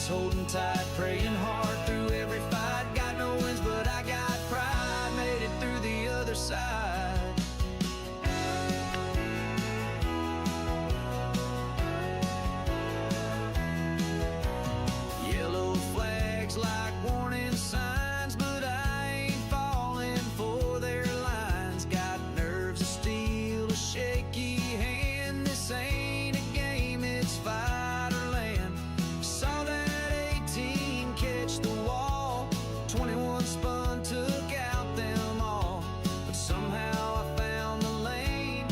holding tight, praying hard through every fight. Got no wins, but I got pride. Made it through the other side. Yellow flags like warning signs, but I ain't falling for their lines. Got nerves of steel, a shaky hand. This ain't a game, it's fight or land. Saw that 18 catch the wall, 21 spun, took out them all. But somehow I found the lane,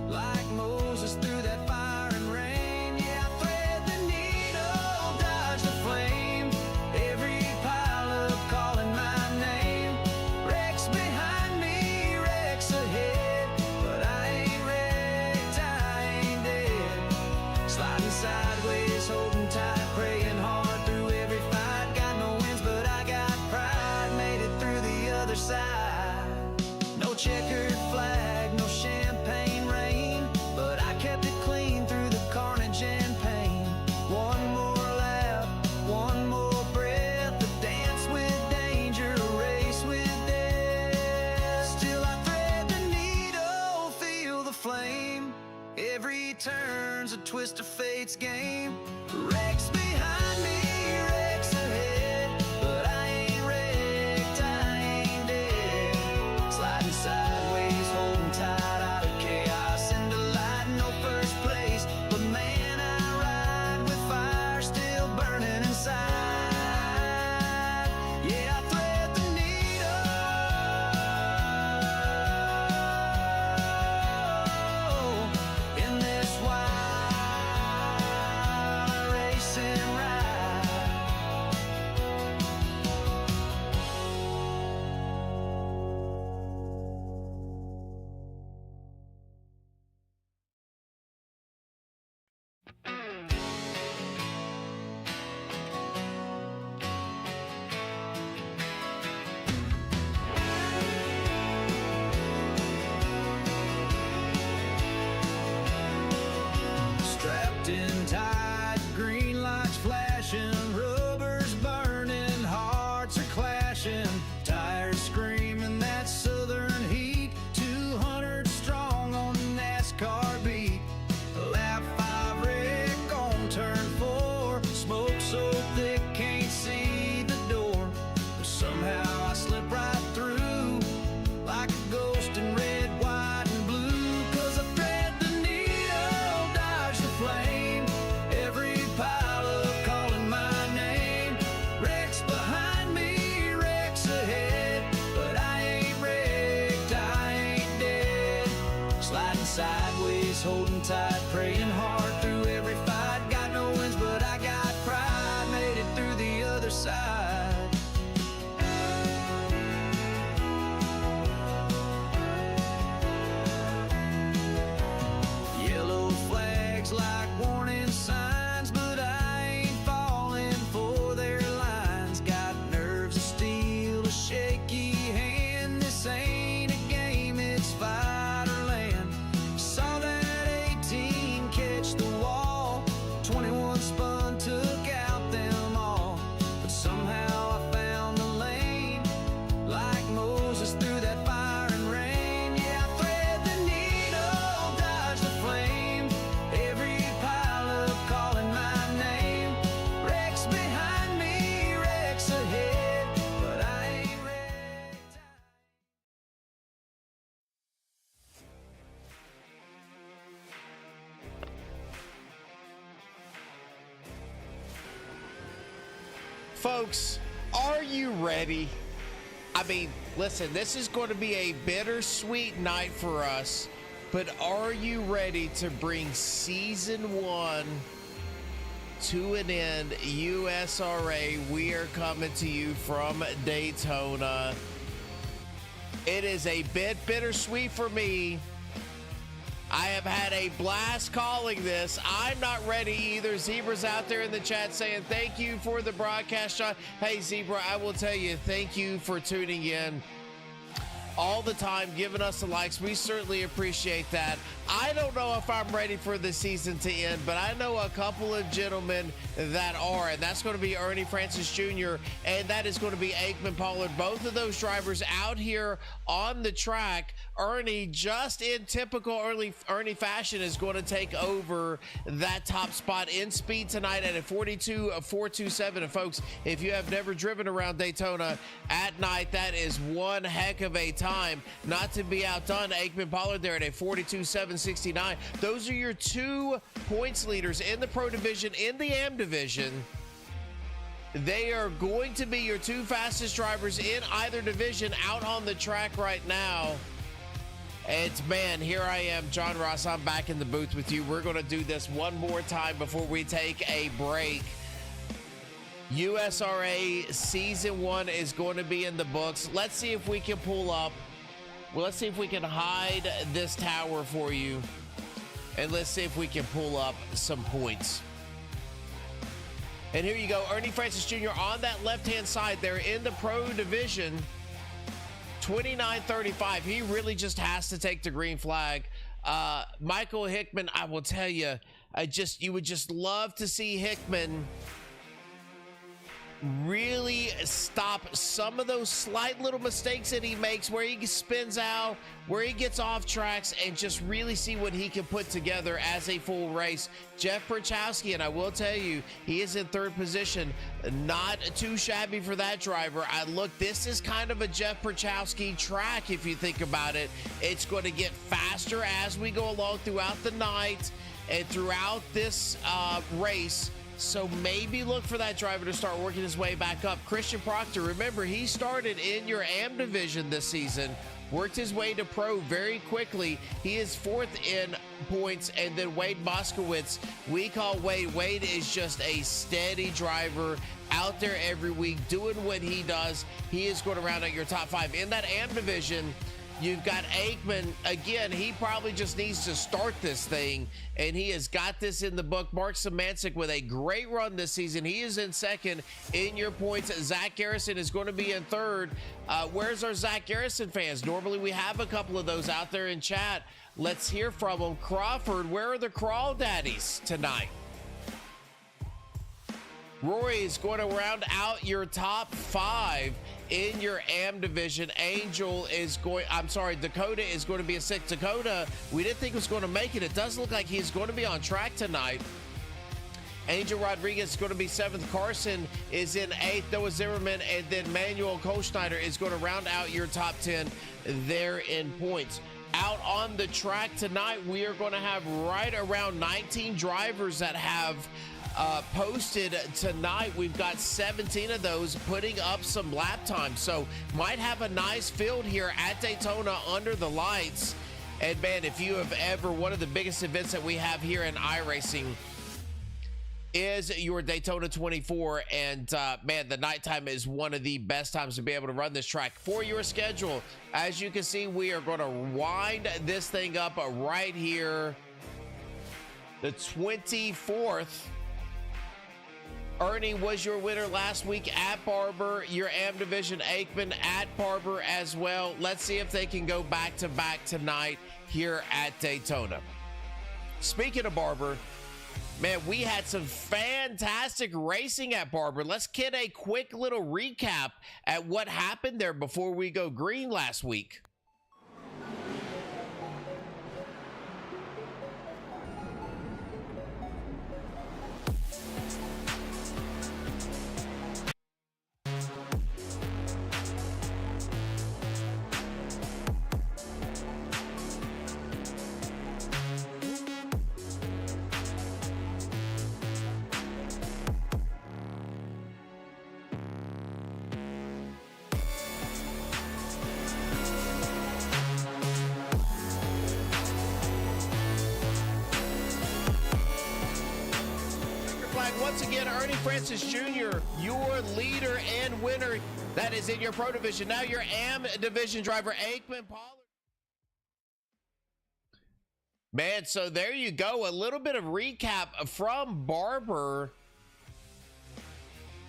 like Moses through that fire and rain. Yeah, I thread the needle, dodge the flame. Every pile up calling my name. Wrecks behind me, wrecks ahead, but I ain't wrecked, I ain't dead. Sliding sideways, holding tight, praying hard through every fight. Got no wins, but I got pride. Made it through the other side. No checkered flag, no champagne rain, but I kept it clean through the carnage and pain. One more lap, one more breath, a dance with danger, a race with death. Still I thread the needle, feel the flame. Every turn's a twist of fate's game. Wrecks behind me, wrecks ahead, but I ain't wrecked, I ain't dead. Sliding sideways, holding tight, out of chaos into light. No first place, but man, I ride with fire still burning inside. Yeah, I thread the needle in this wild racing ride. Strapped in tight, green lights flashing, rubbers burning, hearts are clashing, tires screaming that southern heat. 200 strong on the NASCAR beat. Lap 5 wreck on turn 4. Smoke so thick can't see the door, but somehow I slip right through like a ghost in red, white, and blue. 'Cause I thread the needle, dodge the flame. Every pile up calling my name. Wrecks behind me, wrecks ahead, but I ain't wrecked, I ain't dead. Sliding sideways, holding tight, praying hard through every fight. Got no wins, but I got pride. Made it through the other side. Yellow flags like warning signs, but I ain't falling for their lines. Got nerves of steel, a shaky hand. This ain't a game, it's fight or land. Saw that 18 catch the wall, 21 spun, took out them all. But somehow I found the lane, like Moses through that fire and rain. Yeah, I thread the needle, dodge the flame. Every pile up calling my name. Wrecks behind me, wrecks ahead, but I ain't wrecked. Folks, are you ready? I mean, listen, this is going to be a bittersweet night for us, but are you ready to bring season 1 to an end? USRA, we are coming to you from Daytona. It is a bit bittersweet for me. I have had a blast calling this. I'm not ready either. Zebra's out there in the chat saying thank you for the broadcast, John. Hey, Zebra, I will tell you, thank you for tuning in. all the time, giving us the likes. We certainly appreciate that. I don't know if I'm ready for the season to end, but I know a couple of gentlemen that are, and that's going to be Ernie Francis Jr., and that is going to be Aikman Pollard. Both of those drivers out here on the track. Ernie, just in typical Ernie fashion, is going to take over that top spot in speed tonight at a 42.427. And folks, if you have never driven around Daytona at night, that is one heck of a time. Not to be outdone, Aikman Pollard there at a 42.769. Those are your 2 points leaders in the Pro Division, in the AM Division. They are going to be your 2 fastest drivers in either division out on the track right now. It's, man, here I am, John Ross. I'm back in the booth with you. We're going to do this one more time before we take a break. USRA Season 1 is going to be in the books. Let's see if we can pull up. Well, let's see if we can hide this tower for you. And let's see if we can pull up some points. And here you go, Ernie Francis Jr. on that left-hand side there in the Pro Division. 29.35. He really just has to take the green flag. Michael Hickman, I will tell you, you would just love to see Hickman really stop some of those slight little mistakes that he makes, where he spins out, where he gets off tracks, and just really see what he can put together as a full race. Jeff Perchowski, and I will tell you, he is in 3rd position. Not too shabby for that driver. This is kind of a Jeff Perchowski track if you think about it. It's going to get faster as we go along throughout the night and throughout this race. So maybe look for that driver to start working his way back up. Christian Proctor, remember, he started in your AM division this season, worked his way to pro very quickly. He is 4th in points. And then Wade Moskowitz, we call Wade. Wade is just a steady driver out there every week doing what he does. He is going to round out your top 5 in that AM division. You've got Aikman. Again, he probably just needs to start this thing, and he has got this in the book. Mark Samancic with a great run this season. He is in 2nd in your points. Zach Garrison is going to be in 3rd. Where's our Zach Garrison fans? Normally we have a couple of those out there in chat. Let's hear from them. Crawford, where are the crawl daddies tonight? Rory is going to round out your top 5 in your AM division. Dakota is going to be a 6th. Dakota, we didn't think was going to make it. It does look like he's going to be on track tonight. Angel Rodriguez is going to be 7th. Carson is in 8th. Noah Zimmerman, and then Manuel Kohlschneider is going to round out your top 10 there in points. Out on the track tonight, we are going to have right around 19 drivers that have posted tonight. We've got 17 of those putting up some lap time, so might have a nice field here at Daytona under the lights. And man, if you have ever, one of the biggest events that we have here in iRacing is your Daytona 24, and man, the nighttime is one of the best times to be able to run this track. For your schedule, as you can see, we are going to wind this thing up right here, the 24th. Ernie was your winner last week at Barber. Your AM division, Aikman at Barber as well. Let's see if they can go back to back tonight here at Daytona. Speaking of Barber, man, we had some fantastic racing at Barber. Let's get a quick little recap at what happened there before we go green last week. Once again, Ernie Francis Jr., your leader and winner. That is in your Pro Division. Now your AM Division driver, Aikman Pollard. Man, so there you go. A little bit of recap from Barber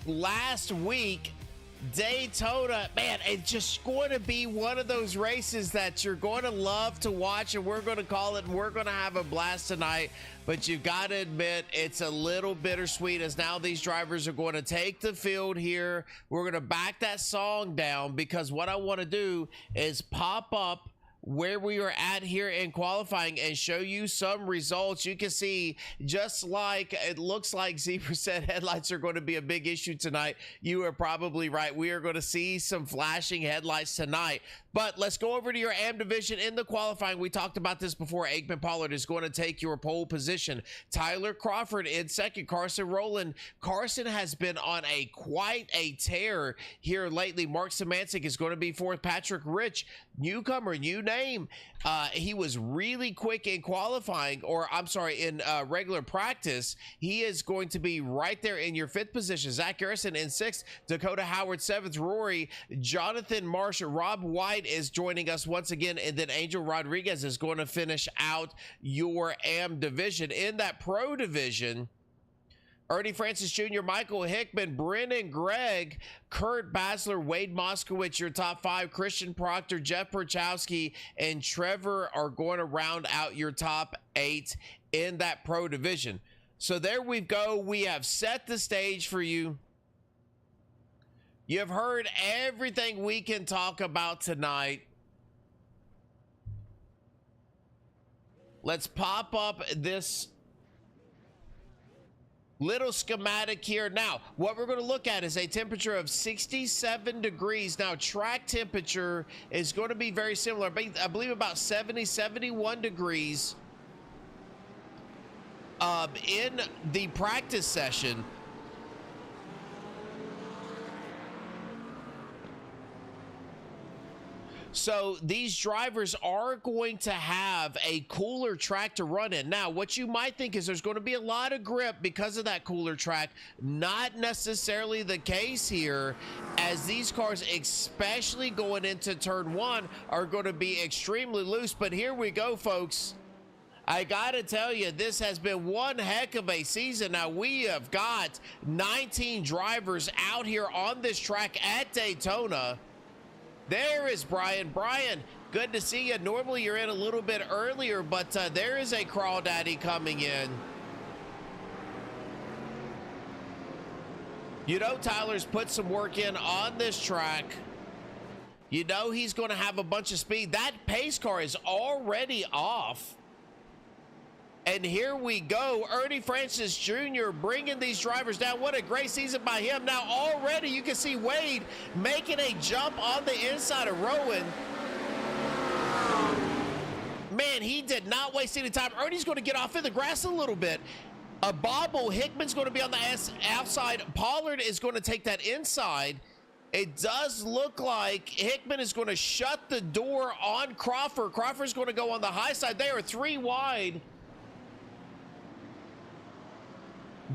last week. Daytona, man, it's just going to be one of those races that you're going to love to watch, and we're going to call it, and we're going to have a blast tonight. But you've got to admit, it's a little bittersweet as now these drivers are going to take the field here. We're going to back that song down because what I want to do is pop up where we are at here in qualifying and show you some results. You can see, just like it looks like Zebra said headlights are going to be a big issue tonight. You are probably right. We are going to see some flashing headlights tonight. But let's go over to your AM division in the qualifying. We talked about this before. Aikman Pollard is going to take your pole position. Tyler Crawford in second. Carson Rowland. Carson has been on quite a tear here lately. Mark Szymanczyk is going to be fourth. Patrick Rich, newcomer, new name. He was really quick in qualifying, or I'm sorry, in regular practice. He is going to be right there in your fifth position. Zach Garrison in sixth. Dakota Howard seventh. Rory, Jonathan Marsh, Rob White is joining us once again, and then Angel Rodriguez is going to finish out your AM division. In that pro division, Ernie Francis Jr., Michael Hickman, Brennan Gregg, Kurt Basler, Wade Moskowitz, your top five. Christian Proctor, Jeff Perchowski, and Trevor are going to round out your top eight in that pro division. So there we go. We have set the stage for you. You have heard everything we can talk about tonight. Let's pop up this little schematic here. Now, what we're going to look at is a temperature of 67 degrees. Now, track temperature is going to be very similar. I believe about 71 degrees in the practice session. So these drivers are going to have a cooler track to run in. Now, what you might think is there's going to be a lot of grip because of that cooler track. Not necessarily the case here, as these cars, especially going into turn one, are going to be extremely loose. But here we go, folks. I gotta tell you, this has been one heck of a season. Now, we have got 19 drivers out here on this track at Daytona. There is Brian. Brian, good to see you. Normally you're in a little bit earlier, but there is a crawdaddy coming in. You know Tyler's put some work in on this track. You know he's going to have a bunch of speed. That pace car is already off. And here we go, Ernie Francis Jr. bringing these drivers down. What a great season by him. Now already you can see Wade making a jump on the inside of Rowan. Man, he did not waste any time. Ernie's going to get off in the grass a little bit. A bobble, Hickman's going to be on the outside. Pollard is going to take that inside. It does look like Hickman is going to shut the door on Crawford. Crawford's going to go on the high side. They are three wide.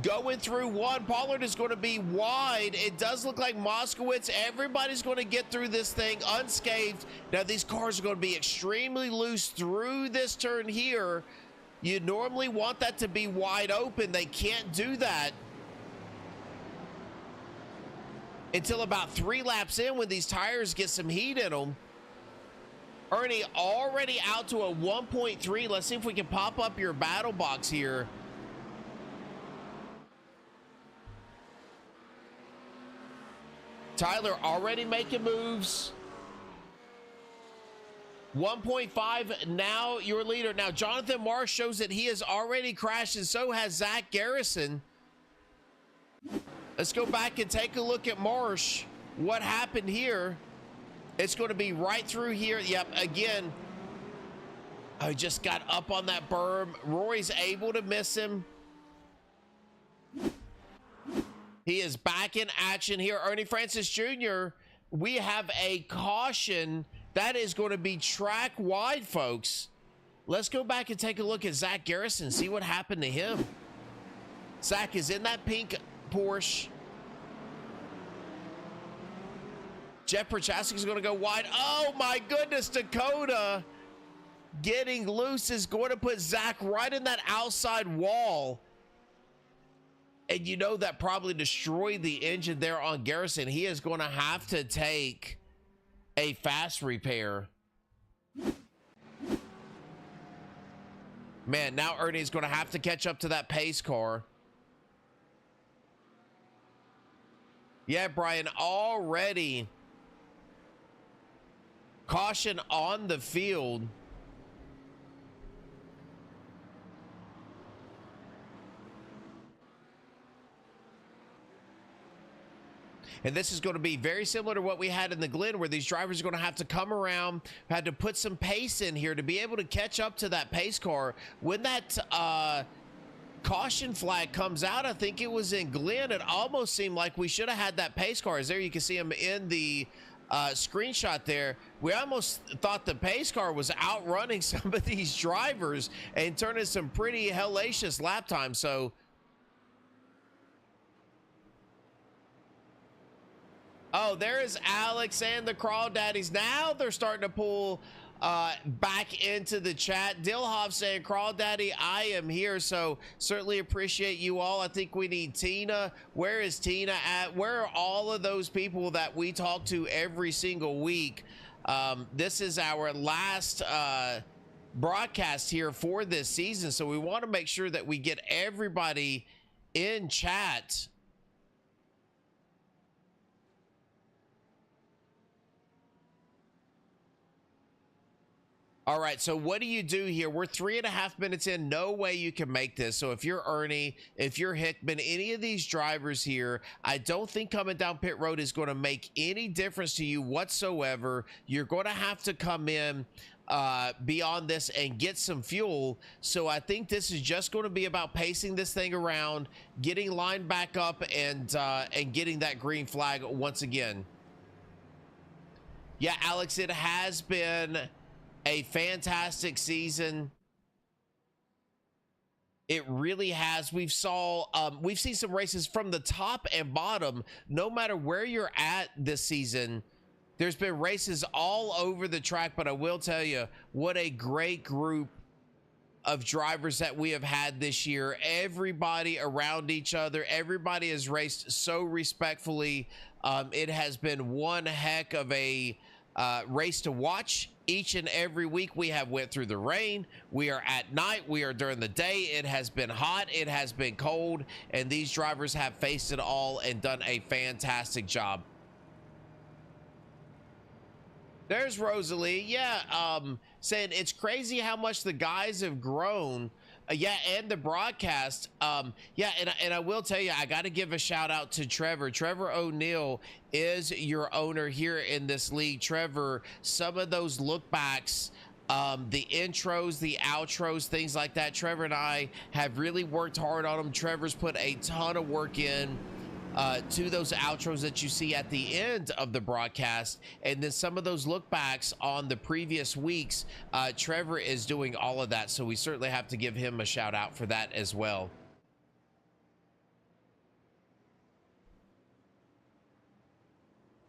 Going through one, Pollard is going to be wide. It does look like Moskowitz. Everybody's going to get through this thing unscathed. Now, these cars are going to be extremely loose through this turn here. You normally want that to be wide open. They can't do that until about 3 laps in when these tires get some heat in them. Ernie already out to a 1.3. Let's see if we can pop up your battle box here. Tyler already making moves. 1.5 now your leader. Now Jonathan Marsh shows that he has already crashed, and so has Zach Garrison. Let's go back and take a look at Marsh. What happened here? It's going to be right through here. Yep, again. I just got up on that berm. Rory's able to miss him. He is back in action here. Ernie Francis Jr., we have a caution. That is going to be track wide, folks. Let's go back and take a look at Zach Garrison, see what happened to him. Zach is in that pink Porsche. Jeff Perchowski is going to go wide. Oh, my goodness, Dakota getting loose is going to put Zach right in that outside wall. And you know that probably destroyed the engine there on Garrison. He is going to have to take a fast repair. Man, now Ernie's going to have to catch up to that pace car. Yeah, Brian, already caution on the field. And this is going to be very similar to what we had in the Glen, where these drivers are going to have to come around, had to put some pace in here to be able to catch up to that pace car. When that caution flag comes out, I think it was in Glen, it almost seemed like we should have had that pace car. As there you can see him in the screenshot there. We almost thought the pace car was outrunning some of these drivers and turning some pretty hellacious lap time. So oh, there is Alex and the Crawdaddies. Now they're starting to pull back into the chat. Dilhoff saying, Crawdaddy, I am here. So certainly appreciate you all. I think we need Tina. Where is Tina at? Where are all of those people that we talk to every single week? This is our last broadcast here for this season. So we want to make sure that we get everybody in chat. All right, so what do you do here? We're 3.5 minutes in. No way you can make this. So if you're Ernie, if you're Hickman, any of these drivers here, I don't think coming down pit road is going to make any difference to you whatsoever. You're going to have to come in beyond this and get some fuel. So I think this is just going to be about pacing this thing around, getting lined back up, and getting that green flag once again. Yeah, Alex, it has been a fantastic season. It really has. We've seen some races from the top and bottom. No matter where you're at this season, there's been races all over the track. But I will tell you, what a great group of drivers that we have had this year. Everybody around each other. Everybody has raced so respectfully. It has been one heck of a race to watch. Each and every week we have went through the rain, we are at night, we are during the day. It has been hot, it has been cold, and these drivers have faced it all and done a fantastic job. There's Rosalie. Yeah, saying it's crazy how much the guys have grown. Yeah, and the broadcast. Yeah, and I will tell you, I got to give a shout out to Trevor. Trevor O'Neill is your owner here in this league. Trevor, some of those lookbacks, the intros, the outros, things like that, Trevor and I have really worked hard on them. Trevor's put a ton of work in to those outros that you see at the end of the broadcast, and then some of those look backs on the previous weeks. Trevor is doing all of that, so we certainly have to give him a shout out for that as well.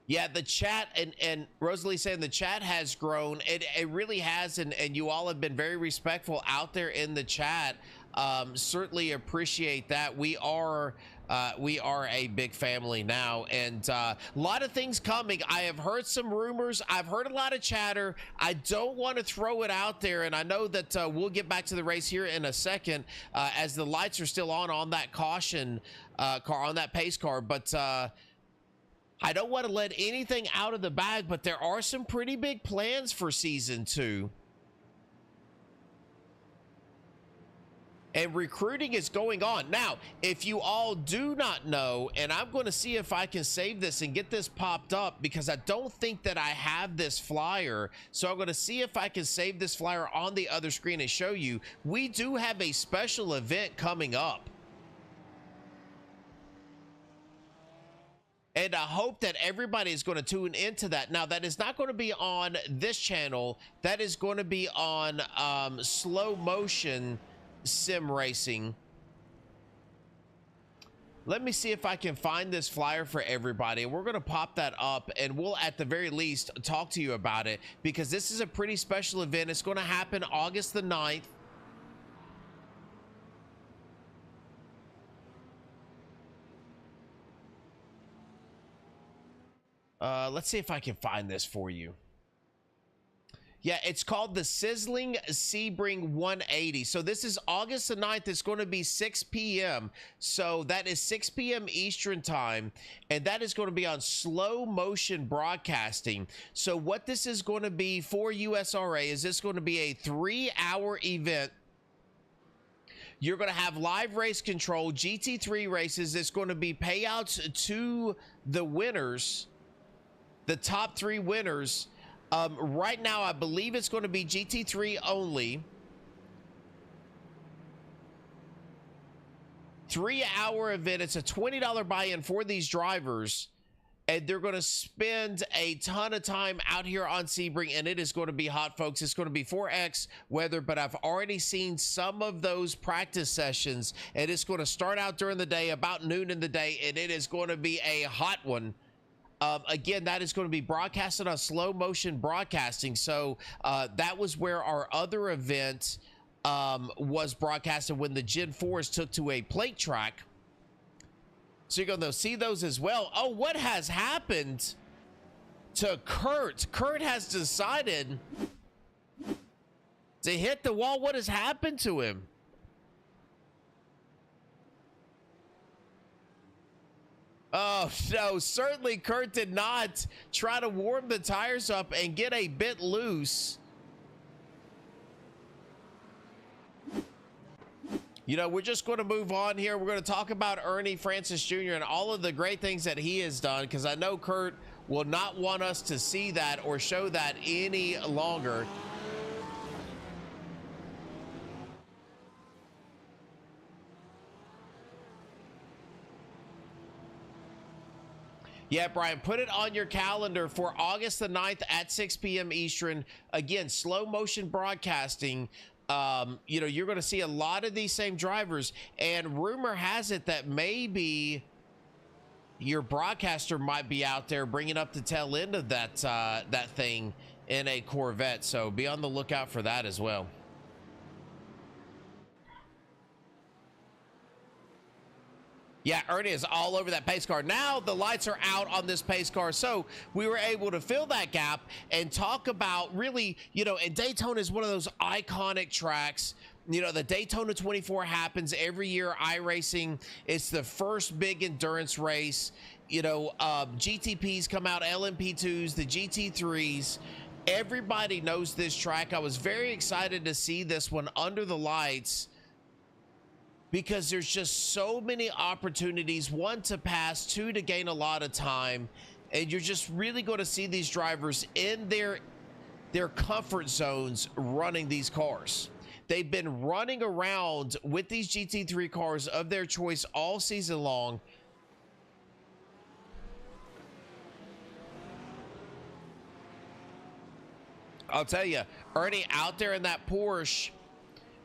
Yeah, the chat, and Rosalie saying the chat has grown. It really has, and you all have been very respectful out there in the chat. Certainly appreciate that. We are a big family now, and a lot of things coming. I have heard some rumors. I've heard a lot of chatter. I don't want to throw it out there, and I know that we'll get back to the race here in a second as the lights are still on that caution car, on that pace car, but I don't want to let anything out of the bag, but there are some pretty big plans for season 2. And recruiting is going on. Now, if you all do not know, and I'm going to see if I can save this and get this popped up, because I don't think that I have this flyer. So I'm going to see if I can save this flyer on the other screen and show you. We do have a special event coming up. And I hope that everybody is going to tune into that. Now, that is not going to be on this channel. That is going to be on Slow Motion Sim Racing. Let me see if I can find this flyer for everybody. We're going to pop that up, and we'll at the very least talk to you about it, because this is a pretty special event. It's going to happen August the 9th. Let's see if I can find this for you. Yeah, it's called the Sizzling Sebring 180. So this is August the 9th. It's going to be 6 p.m. So that is 6 p.m. Eastern time. And that is going to be on slow motion broadcasting. So what this is going to be for USRA is this going to be a 3-hour event. You're going to have live race control, GT3 races. It's going to be payouts to the winners, the top 3 winners. Right now, I believe it's going to be GT3 only. 3-hour event. It's a $20 buy-in for these drivers. And they're going to spend a ton of time out here on Sebring, and it is going to be hot, folks. It's going to be 4X weather, but I've already seen some of those practice sessions, and it's going to start out during the day, about noon in the day, and it is going to be a hot one. Again, that is going to be broadcasted on slow motion broadcasting. So that was where our other event was broadcasted when the Gen 4s took to a plate track. So you're going to see those as well. Oh, what has happened to Kurt? Kurt has decided to hit the wall. What has happened to him? Oh, no, certainly Kurt did not try to warm the tires up and get a bit loose. You know, we're just going to move on here. We're going to talk about Ernie Francis Jr. and all of the great things that he has done, because I know Kurt will not want us to see that or show that any longer. Yeah, Brian, put it on your calendar for August the 9th at 6 p.m. Eastern. Again, slow motion broadcasting. You know, you're going to see a lot of these same drivers. And rumor has it that maybe your broadcaster might be out there bringing up the tail end of that, that thing in a Corvette. So be on the lookout for that as well. Yeah, Ernie is all over that pace car. Now the lights are out on this pace car, so we were able to fill that gap and talk about really, you know, and Daytona is one of those iconic tracks. You know, the Daytona 24 happens every year, iRacing. It's the first big endurance race. You know, GTPs come out, LMP2s, the GT3s. Everybody knows this track. I was very excited to see this one under the lights, because there's just so many opportunities, 1 to pass, 2 to gain a lot of time, and you're just really going to see these drivers in their comfort zones running these cars. They've been running around with these GT3 cars of their choice all season long. I'll tell you, Ernie out there in that Porsche,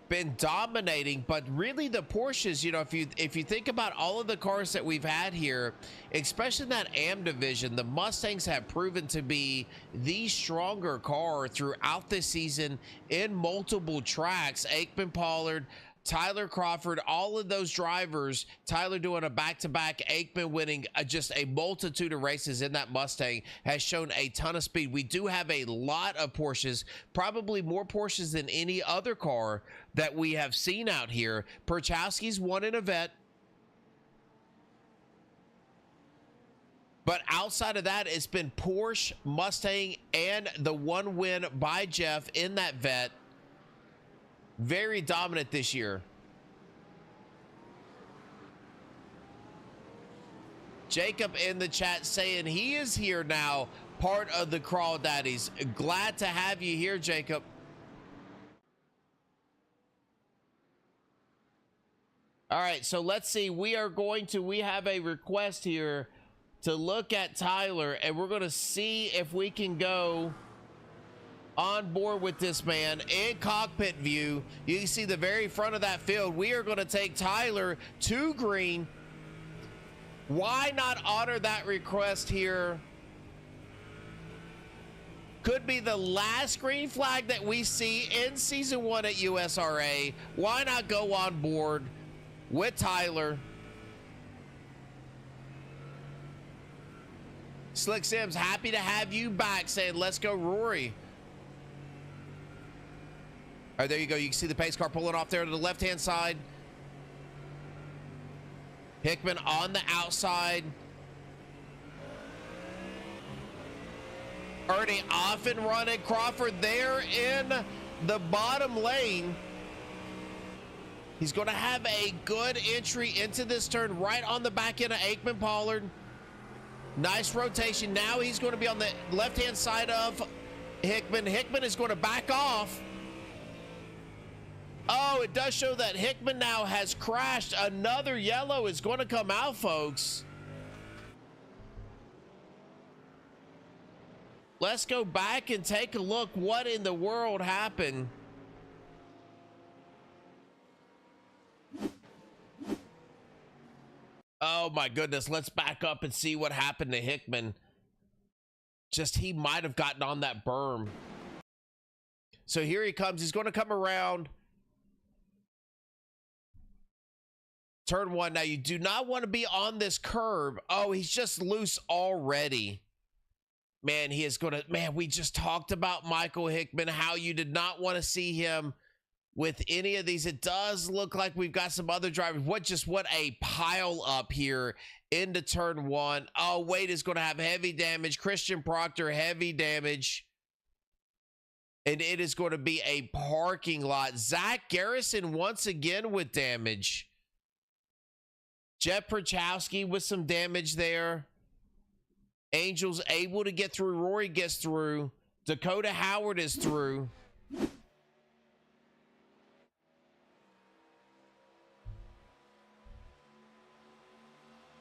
been dominating. But really the Porsches, you know, if you think about all of the cars that we've had here, especially in that AM division, the Mustangs have proven to be the stronger car throughout this season in multiple tracks. Aikman, Pollard, Tyler Crawford, all of those drivers, Tyler doing a back-to-back, Aikman winning just a multitude of races in that Mustang, has shown a ton of speed. We do have a lot of Porsches, probably more Porsches than any other car that we have seen out here. Perchowski's won in a vet. But outside of that, it's been Porsche, Mustang, and the one win by Jeff in that vet. Very dominant this year. Jacob in the chat saying he is here now, part of the Crawdaddies. Glad to have you here, Jacob. All right, so let's see. We have a request here to look at Tyler, and we're going to see if we can go on board with this man in cockpit view. You can see the very front of that field. We are going to take Tyler to green. Why not honor that request here? Could be the last green flag that we see in season 1 at USRA. Why not go on board with Tyler? Slick Sims, happy to have you back, saying let's go Rory. All right, there you go. You can see the pace car pulling off there to the left-hand side. Hickman on the outside. Ernie off and running. Crawford there in the bottom lane. He's going to have a good entry into this turn right on the back end of Aikman Pollard. Nice rotation. Now he's going to be on the left-hand side of Hickman. Hickman is going to back off. Oh, it does show that Hickman now has crashed. Another yellow is going to come out, folks. Let's go back and take a look. What in the world happened? Oh my goodness. Let's back up and see what happened to Hickman. Just he might have gotten on that berm. So here he comes. He's going to come around. Turn one. Now you do not want to be on this curb. Oh, he's just loose already. Man, he is going to, man, we just talked about Michael Hickman, how you did not want to see him with any of these. It does look like we've got some other drivers. What a pile up here into turn one. Oh, Wade is going to have heavy damage. Christian Proctor, heavy damage. And it is going to be a parking lot. Zach Garrison once again with damage. Jet Prochowski with some damage there. Angel's able to get through. Rory gets through. Dakota Howard is through.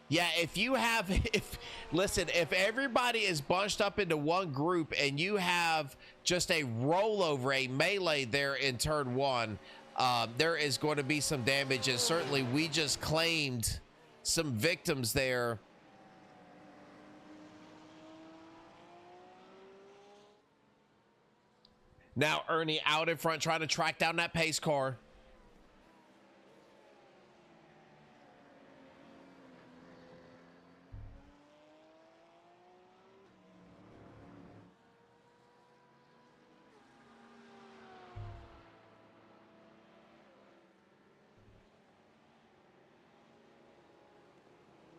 Yeah, listen, if everybody is bunched up into one group and you have just a rollover, a melee there in turn one, there is going to be some damage. And certainly we just claimed some victims there. Now Ernie out in front trying to track down that pace car.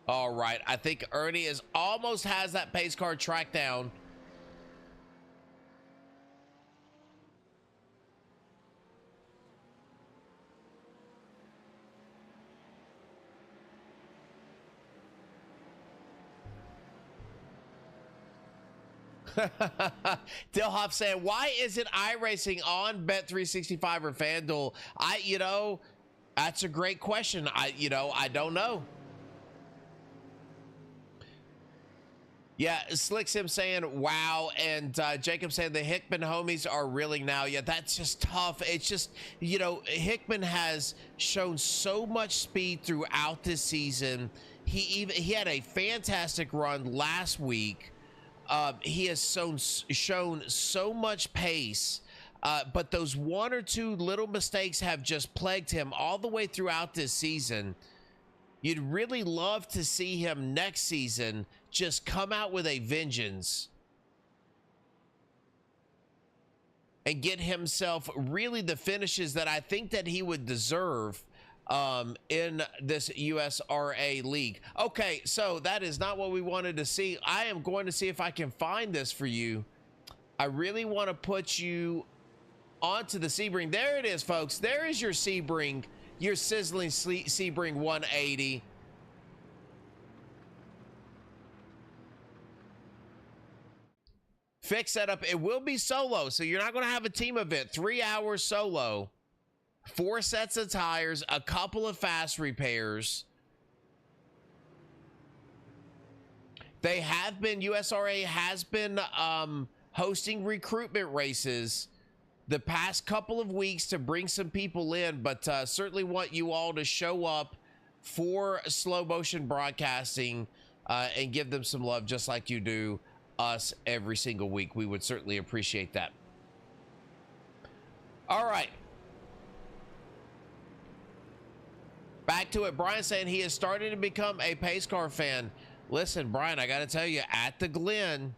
All right, I think Ernie almost has that pace car tracked down. Dilhoff saying, why isn't iRacing on Bet365 or FanDuel? That's a great question. I don't know. Yeah, Slick Sim saying, wow. And Jacob saying the Hickman homies are reeling now. Yeah, that's just tough. It's just, Hickman has shown so much speed throughout this season. He had a fantastic run last week. He has shown so much pace, but those one or two little mistakes have just plagued him all the way throughout this season. You'd really love to see him next season just come out with a vengeance and get himself really the finishes that I think that he would deserve in this USRA league. Okay, so that is not what we wanted to see. I am going to see if I can find this for you. I really want to put you onto the Sebring. There it is, folks. There is your Sebring, your sizzling Sebring 180. Fix setup. It will be solo, so you're not going to have a team event. 3 hours solo. 4 sets of tires, a couple of fast repairs. They have been, USRA has been hosting recruitment races the past couple of weeks to bring some people in, but certainly want you all to show up for slow motion broadcasting and give them some love just like you do us every single week. We would certainly appreciate that. All right. Back to it. Brian saying he is starting to become a pace car fan. listen, Brian, I got to tell you, at the Glen,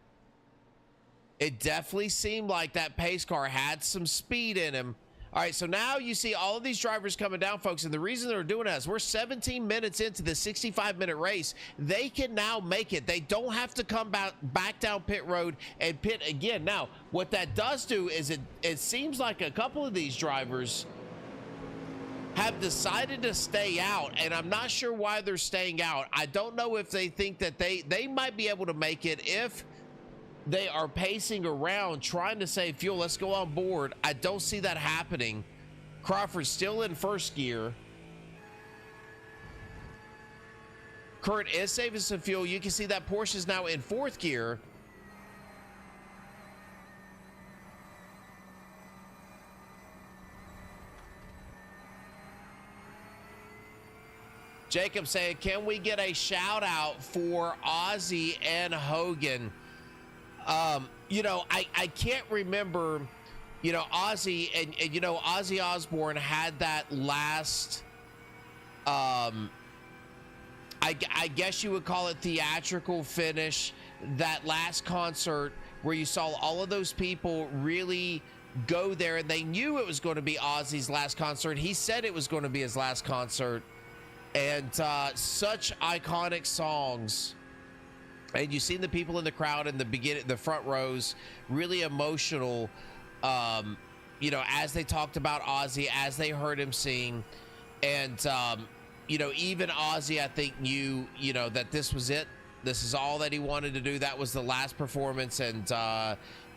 it definitely seemed like that pace car had some speed in him. All right, so now you see all of these drivers coming down, folks, and the reason they're doing that is we're 17 minutes into the 65-minute race. They can now make it. They don't have to come back down pit road and pit again. Now, what that does do is it seems like a couple of these drivers have decided to stay out, and I'm not sure why they're staying out. I don't know if they think that they might be able to make it if they are pacing around trying to save fuel. Let's go on board. I don't see that happening. Crawford's still in first gear. Kurt is saving some fuel. You can see that Porsche's now in fourth gear. Jacob saying, can we get a shout out for Ozzy and Hogan? You know, I can't remember, you know, Ozzy and you know, Ozzy Osbourne had that last, I guess you would call it theatrical finish, that last concert where you saw all of those people really go there, and they knew it was going to be Ozzy's last concert. He said it was going to be his last concert, and such iconic songs. And you've seen the people in the crowd in the beginning, the front rows, really emotional, you know, as they talked about Ozzy, as they heard him sing. And, you know, even Ozzy, I think, knew, you know, that this was it. This is all that he wanted to do. That was the last performance. And,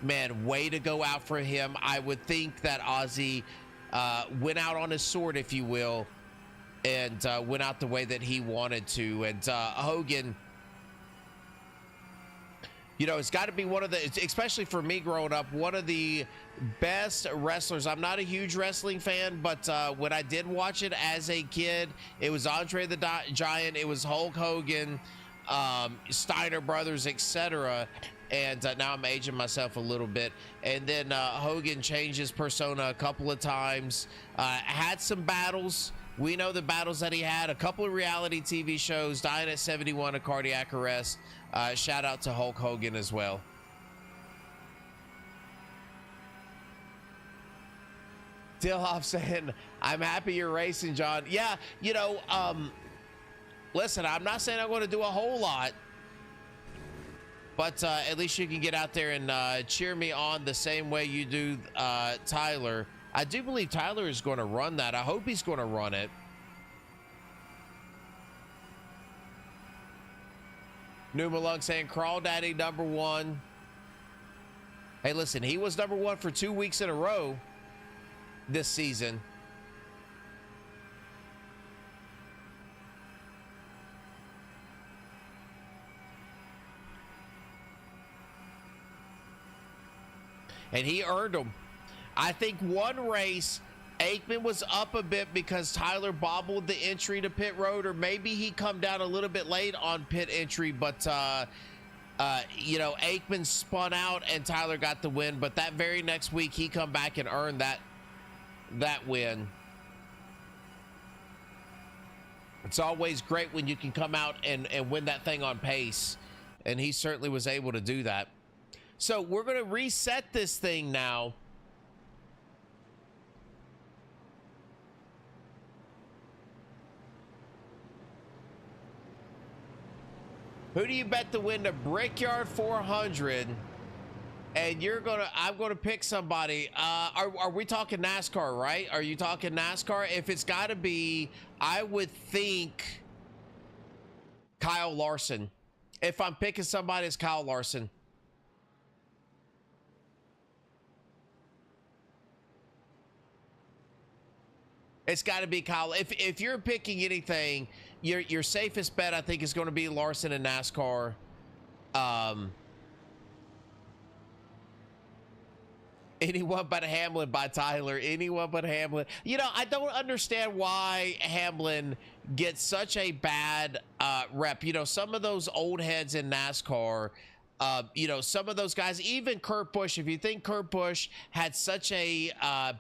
man, way to go out for him. I would think that Ozzy went out on his sword, if you will, and went out the way that he wanted to. And Hogan, you know, it's got to be one of the, especially for me growing up, one of the best wrestlers. I'm not a huge wrestling fan, but when I did watch it as a kid, it was Andre the Giant, it was Hulk Hogan, Steiner Brothers, etc. And now I'm aging myself a little bit. And then Hogan changed his persona a couple of times, had some battles. We know the battles that he had, a couple of reality TV shows, dying at 71 of cardiac arrest. Shout out to Hulk Hogan as well. Dilhoff saying, I'm happy you're racing, John. Yeah, you know, listen, I'm not saying I'm going to do a whole lot, but at least you can get out there and cheer me on the same way you do Tyler. I do believe Tyler is going to run that. I hope he's going to run it. New Malung saying, Crawl Daddy #1. Hey, listen, he was #1 for 2 weeks in a row this season. And he earned them. I think one race, Aikman was up a bit because Tyler bobbled the entry to pit road, or maybe he come down a little bit late on pit entry, but you know, Aikman spun out and Tyler got the win. But that very next week, he come back and earned that win. It's always great when you can come out and win that thing on pace, and he certainly was able to do that. So we're going to reset this thing now. Who do you bet to win the Brickyard 400? And I'm gonna pick somebody. Are we talking NASCAR, right? Are you talking NASCAR? If it's gotta be, I would think Kyle Larson. If I'm picking somebody, it's Kyle Larson. It's gotta be Kyle. If you're picking anything, your safest bet, I think, is going to be Larson in NASCAR. Anyone but Hamlin by Tyler. Anyone but Hamlin. You know, I don't understand why Hamlin gets such a bad rep. You know, some of those old heads in NASCAR, You know, some of those guys, even Kurt Busch, if you think Kurt Busch had such a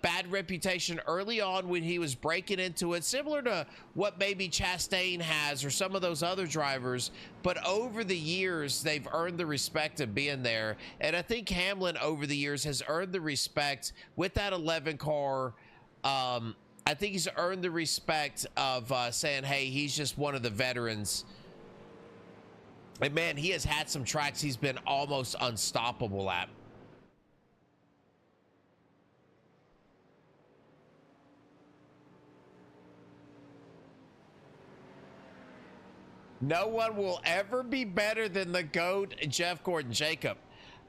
bad reputation early on when he was breaking into it, similar to what maybe Chastain has or some of those other drivers, but over the years, they've earned the respect of being there. And I think Hamlin over the years has earned the respect with that 11 car. I think he's earned the respect of saying, hey, he's just one of the veterans. And man, he has had some tracks he's been almost unstoppable at. No one will ever be better than the GOAT, Jeff Gordon. Jacob,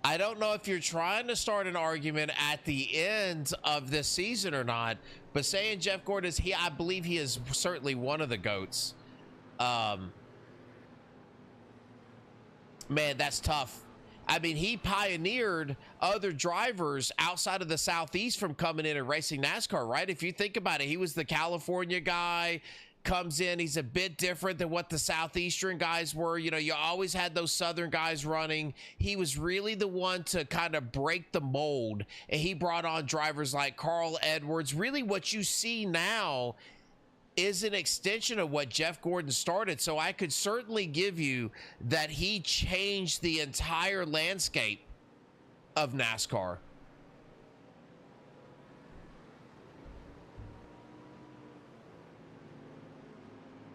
I don't know if you're trying to start an argument at the end of this season or not, but saying Jeff Gordon is, I believe he is certainly one of the GOATs. Man, that's tough. I mean, he pioneered other drivers outside of the Southeast from coming in and racing NASCAR, right? If you think about it, he was the California guy, comes in, he's a bit different than what the Southeastern guys were. You know, you always had those Southern guys running. He was really the one to kind of break the mold, and he brought on drivers like Carl Edwards. Really what you see now is an extension of what Jeff Gordon started. So I could certainly give you that he changed the entire landscape of NASCAR.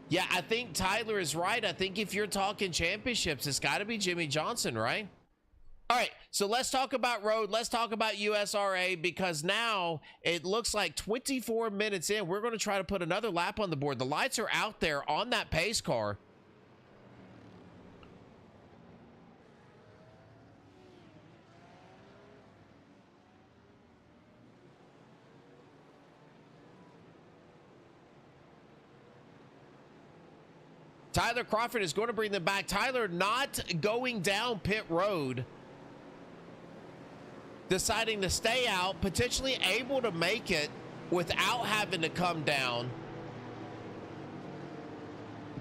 Yeah, I think Tyler is right. I think if you're talking championships, it's got to be Jimmy Johnson, right? All right, so let's talk about road. Let's talk about USRA, because now it looks like 24 minutes in, we're going to try to put another lap on the board. The lights are out there on that pace car. Tyler Crawford is going to bring them back. Tyler not going down pit road, deciding to stay out, potentially able to make it without having to come down.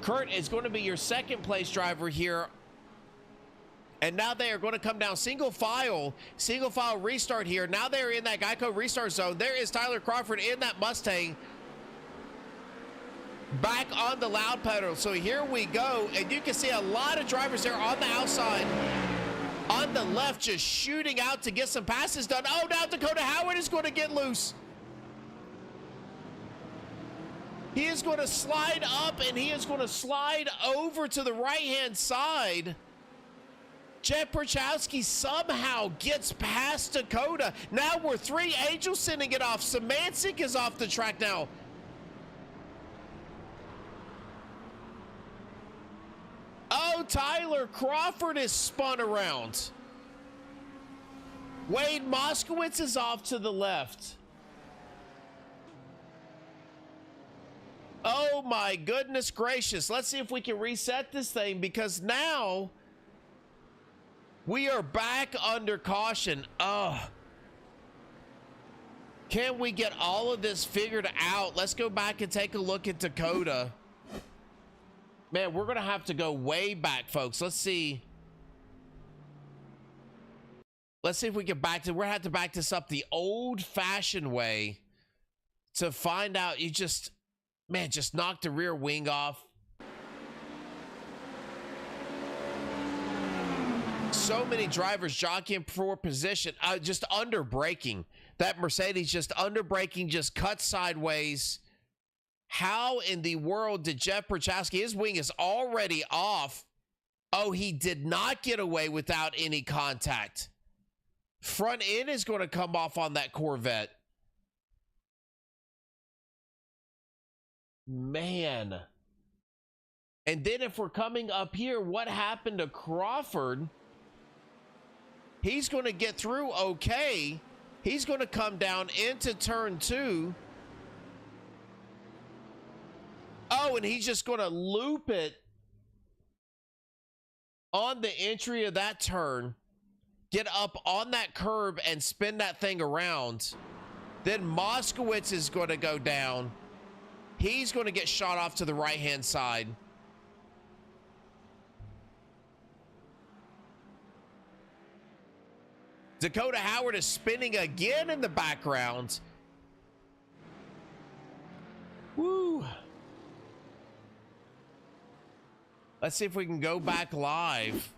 Kurt is going to be your second place driver here. And now they are going to come down single file restart here. Now they're in that Geico restart zone. There is Tyler Crawford in that Mustang, back on the loud pedal. So here we go. And you can see a lot of drivers there on the outside. On the left, just shooting out to get some passes done. Oh, now Dakota Howard is going to get loose. He is going to slide up, and he is going to slide over to the right-hand side. Jed Perchowski somehow gets past Dakota. Now we're three. Angel sending it off. Samancic is off the track now. Oh, Tyler Crawford is spun around. Wade Moskowitz is off to the left. Oh my goodness gracious. Let's see if we can reset this thing, because now we are back under caution. Can we get all of this figured out? Let's go back and take a look at Dakota. Man, we're going to have to go way back, folks. Let's see. Let's see if we can we're going to have to back this up the old-fashioned way to find out. You just, man, just knocked the rear wing off. So many drivers jockeying for position, just under braking. That Mercedes just under braking, just cut sideways. How in the world did Jed Perchowski, his wing is already off. Oh, he did not get away without any contact. Front end is going to come off on that Corvette. Man. And then if we're coming up here, what happened to Crawford? He's going to get through okay. He's going to come down into turn 2. Oh, and he's just going to loop it on the entry of that turn, get up on that curb and spin that thing around. Then Moskowitz is going to go down. He's going to get shot off to the right-hand side. Dakota Howard is spinning again in the background. Woo. Let's see if we can go back live.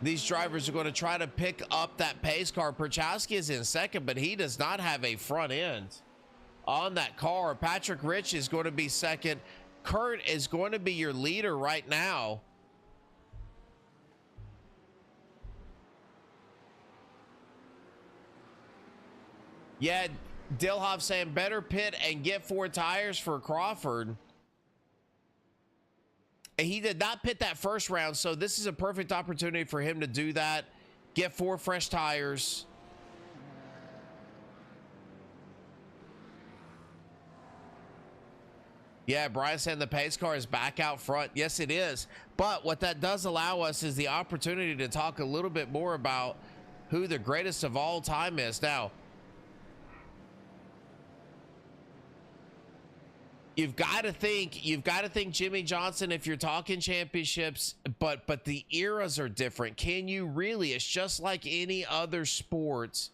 These drivers are going to try to pick up that pace car. Perchowski is in second, but he does not have a front end on that car. Patrick Rich is going to be second. Kurt is going to be your leader right now. Yeah, Dilhoff saying better pit and get 4 tires for Crawford. And he did not pit that first round, so this is a perfect opportunity for him to do that. Get 4 fresh tires. Yeah, Brian saying the pace car is back out front. Yes, it is. But what that does allow us is the opportunity to talk a little bit more about who the greatest of all time is. Now, you've got to think Jimmy Johnson if you're talking championships, but the eras are different. Can you really? It's just like any other sport.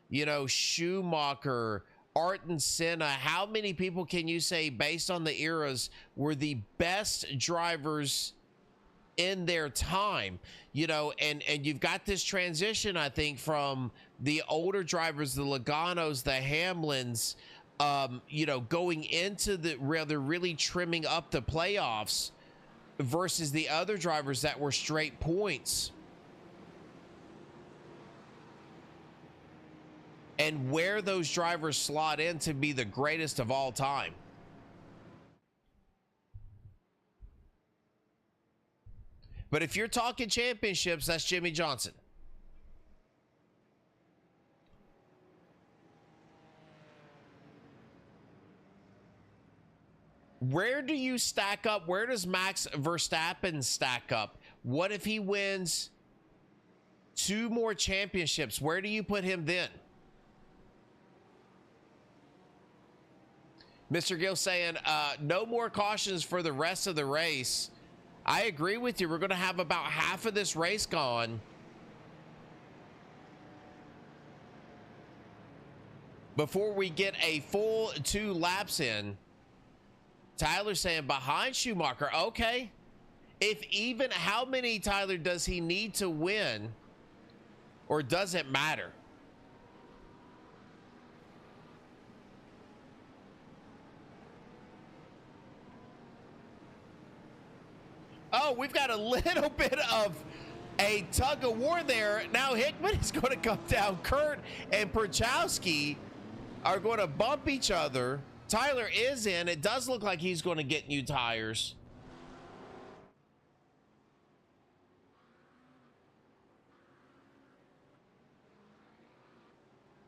You know, Schumacher, Ayrton Senna. How many people can you say based on the eras were the best drivers in their time? You know, and you've got this transition, I think, from the older drivers, the Logano's, the Hamlins, you know, going into the they're really trimming up the playoffs versus the other drivers that were straight points. And where those drivers slot in to be the greatest of all time. But if you're talking championships, that's Jimmy Johnson. Where do you stack up? Where does Max Verstappen stack up? What if he wins 2 more championships? Where do you put him then? Mr. Gill saying, no more cautions for the rest of the race. I agree with you. We're going to have about half of this race gone. Before we get a full 2 laps in. Tyler saying behind Schumacher. Okay. If even, how many, Tyler, does he need to win? Or does it matter? Oh, we've got a little bit of a tug of war there. Now Hickman is going to come down. Kurt and Perchowski are going to bump each other. Tyler is in. It does look like he's going to get new tires.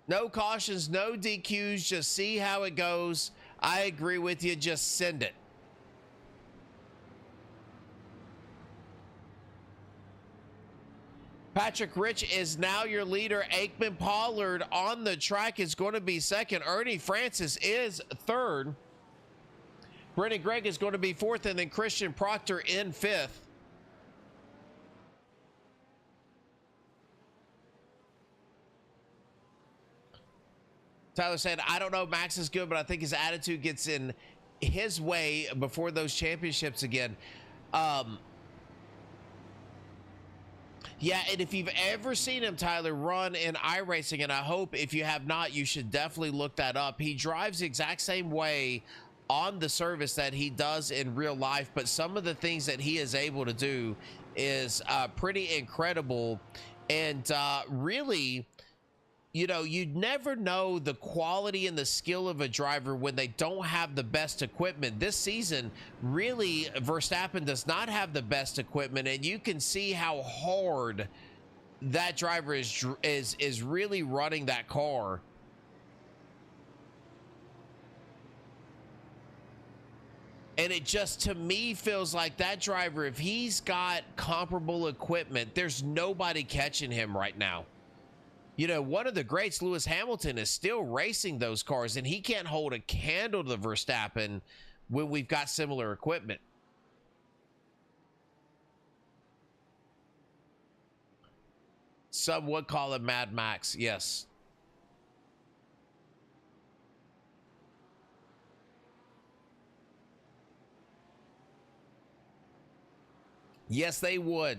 No cautions, no DQs. Just see how it goes. I agree with you. Just send it. Patrick Rich is now your leader. Aikman Pollard on the track is going to be second. Ernie Francis is third. Brendan Gregg is going to be fourth, and then Christian Proctor in fifth. Tyler said, I don't know, Max is good, but I think his attitude gets in his way before those championships again. Yeah, and if you've ever seen him, Tyler, run in iRacing, and I hope if you have not, you should definitely look that up. He drives the exact same way on the service that he does in real life, but some of the things that he is able to do is pretty incredible. And really, you know, you'd never know the quality and the skill of a driver when they don't have the best equipment. This season, really, Verstappen does not have the best equipment, and you can see how hard that driver is really running that car. And it just, to me, feels like that driver, if he's got comparable equipment, there's nobody catching him right now. You know, one of the greats, Lewis Hamilton, is still racing those cars, and he can't hold a candle to Verstappen when we've got similar equipment. Some would call it Mad Max. Yes. Yes, they would.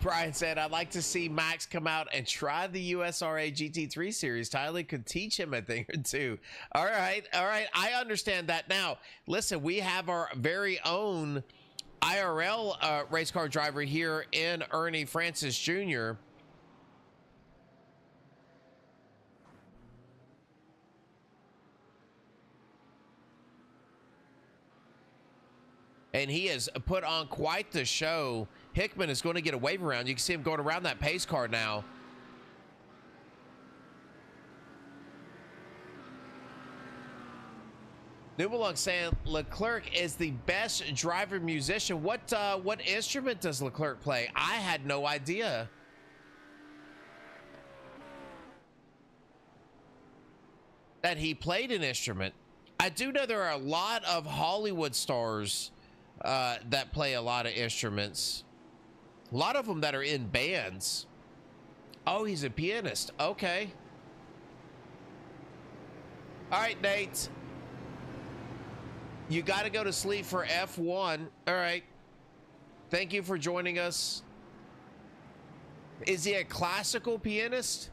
Brian said, I'd like to see Max come out and try the USRA GT3 series. Tyler could teach him a thing or two. All right. All right. I understand that. Now, listen, we have our very own IRL race car driver here in Ernie Francis Jr. And he has put on quite the show. Hickman is going to get a wave around. You can see him going around that pace car now. Nubelung saying Leclerc is the best driver musician. What instrument does Leclerc play? I had no idea. That he played an instrument. I do know there are a lot of Hollywood stars that play a lot of instruments. A lot of them that are in bands. Oh, he's a pianist. Okay. All right, Nate. You got to go to sleep for F1. All right. Thank you for joining us. Is he a classical pianist?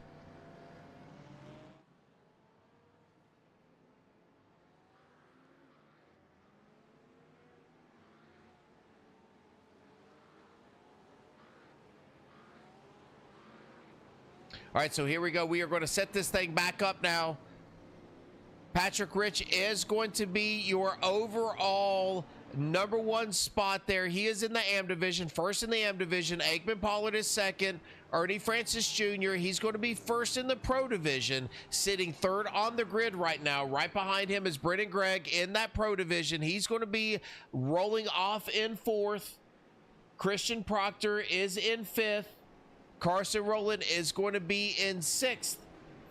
All right, so here we go. We are going to set this thing back up now. Patrick Rich is going to be your overall #1 spot there. He is in the AM division, first in the AM division. Aikman Pollard is second. Ernie Francis Jr., he's going to be first in the Pro division, sitting third on the grid right now. Right behind him is Brendan Gregg in that Pro division. He's going to be rolling off in fourth. Christian Proctor is in fifth. Carson Rowland is going to be in sixth,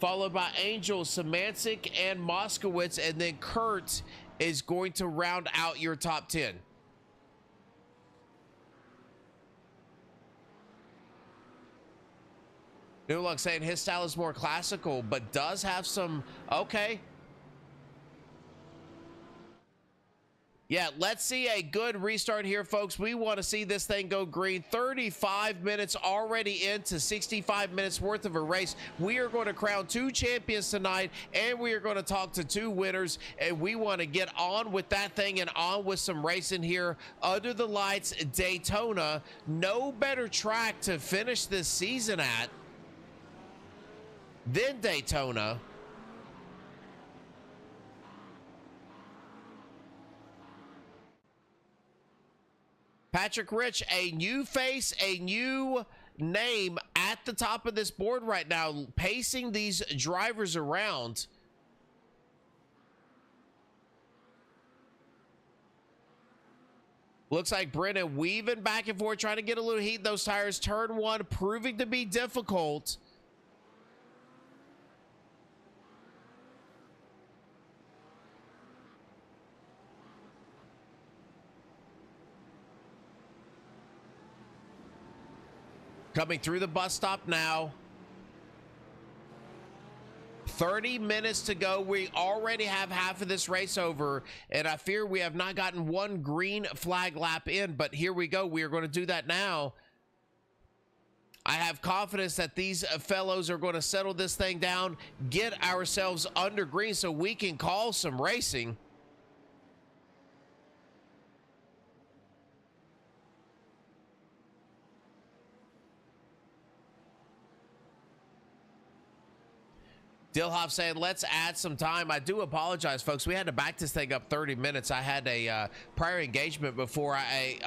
followed by Angel, Szymanczyk, and Moskowitz, and then Kurt is going to round out your top 10. New Luck saying his style is more classical, but does have some, okay. Yeah, let's see a good restart here, folks. We want to see this thing go green. 35 minutes already into 65 minutes worth of a race. We are going to crown 2 champions tonight, and we are going to talk to 2 winners, and we want to get on with that thing and on with some racing here under the lights. Daytona, no better track to finish this season at than Daytona. Patrick Rich, a new face, a new name at the top of this board right now, pacing these drivers around. Looks like Brennan weaving back and forth, trying to get a little heat in those tires. Turn 1 proving to be difficult. Coming through the bus stop now. 30 minutes to go. We already have half of this race over, and I fear we have not gotten one green flag lap in, but here we go. We are going to do that now. I have confidence that these fellows are going to settle this thing down, get ourselves under green so we can call some racing. Dilhoff saying, let's add some time. I do apologize, folks. We had to back this thing up 30 minutes. I had a prior engagement before I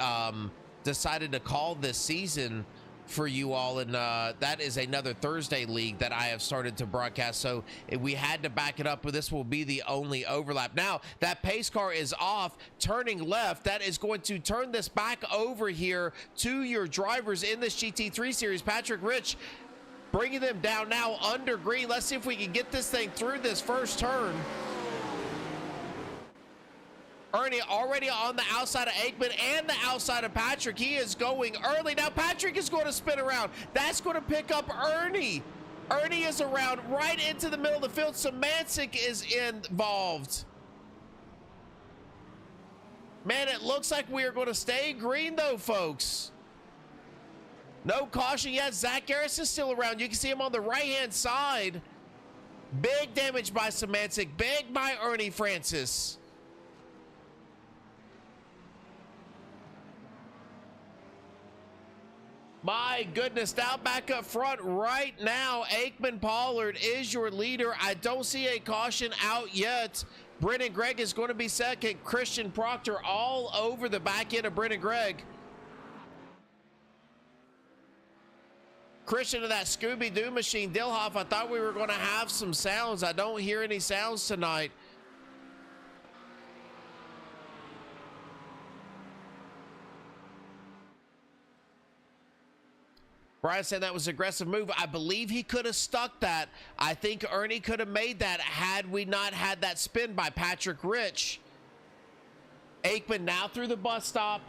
decided to call this season for you all, and that is another Thursday league that I have started to broadcast, so we had to back it up, but this will be the only overlap. Now, that pace car is off, turning left. That is going to turn this back over here to your drivers in this GT3 series. Patrick Rich bringing them down now under green. Let's see if we can get this thing through this first turn. Ernie already on the outside of Aikman and the outside of Patrick. He is going early. Now Patrick is going to spin around. That's going to pick up Ernie. Ernie is around right into the middle of the field. Szymanczyk is involved. Man, it looks like we are going to stay green though, folks. No caution yet. Zach Garris is still around. You can see him on the right-hand side. Big damage by Szymanczyk. Big by Ernie Francis. My goodness, now back up front right now, Aikman Pollard is your leader. I don't see a caution out yet. Brennan Gregg is going to be second. Christian Proctor all over the back end of Brennan Gregg. Christian of that Scooby-Doo machine. Dilhoff, I thought we were going to have some sounds. I don't hear any sounds tonight. Brian said that was an aggressive move. I believe he could have stuck that. I think Ernie could have made that had we not had that spin by Patrick Rich. Aikman now through the bus stop.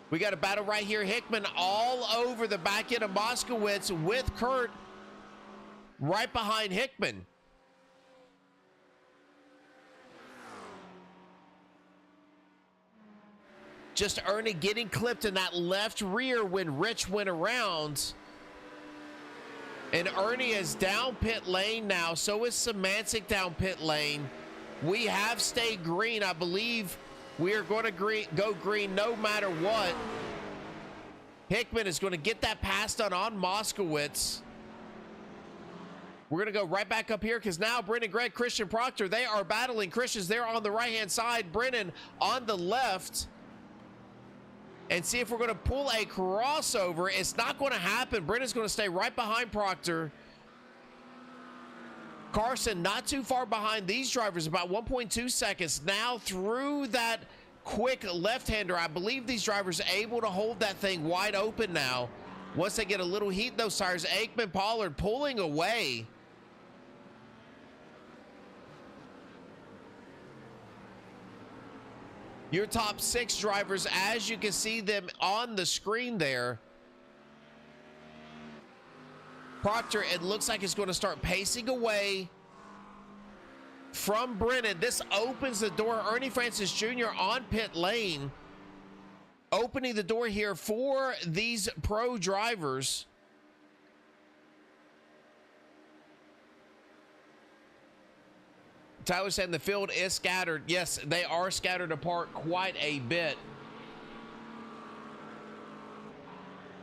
We got a battle right here. Hickman all over the back end of Moskowitz with Kurt right behind Hickman. Just Ernie getting clipped in that left rear when Rich went around. And Ernie is down pit lane now. So is Szymanczyk down pit lane. We have stayed green. I believe we are going to go green no matter what. Hickman is going to get that pass done on Moskowitz. We're going to go right back up here because now Brennan Gregg, Christian Proctor, they are battling. Christian's there on the right-hand side. Brennan on the left. And see if we're going to pull a crossover. It's not going to happen. Brennan's going to stay right behind Proctor. Carson not too far behind these drivers, about 1.2 seconds. Now through that quick left-hander, I believe these drivers are able to hold that thing wide open now. Once they get a little heat in those tires, Aikman Pollard pulling away. Your top 6 drivers, as you can see them on the screen there. Proctor, it looks like it's going to start pacing away from Brennan. This opens the door. Ernie Francis Jr. on pit lane, opening the door here for these pro drivers. Tyler saying the field is scattered. Yes, they are scattered apart quite a bit.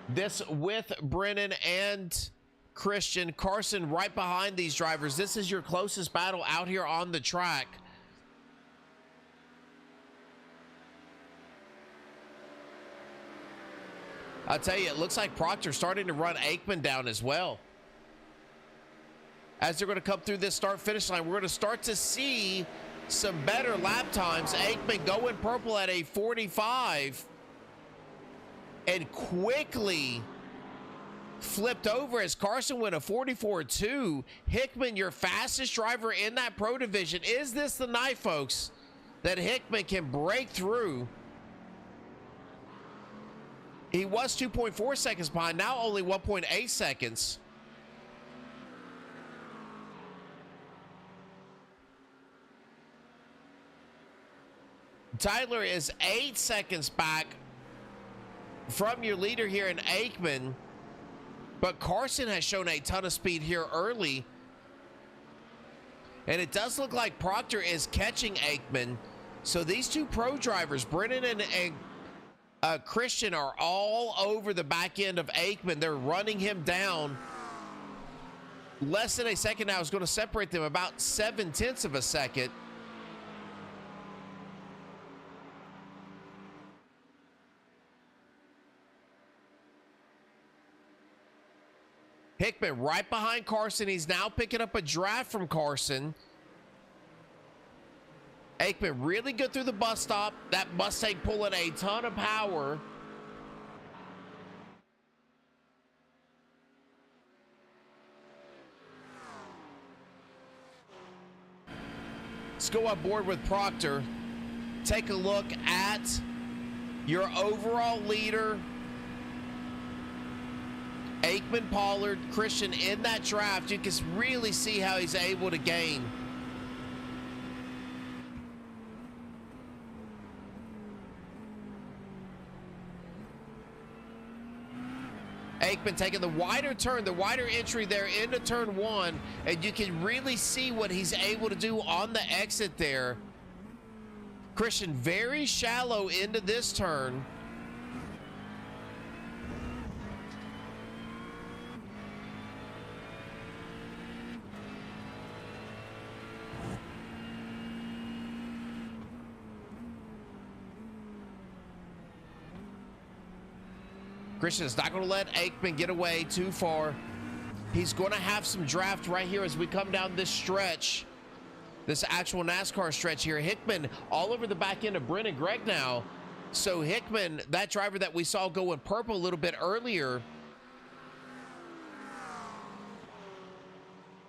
This with Brennan and Christian. Carson right behind these drivers. This is your closest battle out here on the track. I'll tell you, it looks like Proctor's starting to run Aikman down as well. As they're going to come through this start-finish line, we're going to start to see some better lap times. Aikman going purple at a 45 and quickly flipped over as Carson went a 44.2. Hickman, your fastest driver in that pro division. Is this the night, folks, that Hickman can break through? He was 2.4 seconds behind, now only 1.8 seconds. Tyler is 8 seconds back from your leader here in Aikman, but Carson has shown a ton of speed here early, and it does look like Proctor is catching Aikman. So these two pro drivers, Brennan and Christian, are all over the back end of Aikman. They're running him down. Less than a second now is going to separate them, about 0.7 of a second. Hickman right behind Carson. He's now picking up a draft from Carson. Aikman really good through the bus stop. That Mustang pulling a ton of power. Let's go aboard with Proctor. Take a look at your overall leader, Aikman, Pollard, Christian in that draft. You can really see how he's able to gain. Aikman taking the wider turn, the wider entry there into turn one, and you can really see what he's able to do on the exit there. Christian very shallow into this turn. Christian is not going to let Aikman get away too far. He's going to have some draft right here as we come down this stretch, this actual NASCAR stretch here. Hickman all over the back end of Brennan Gregg now. So Hickman, that driver that we saw go in purple a little bit earlier,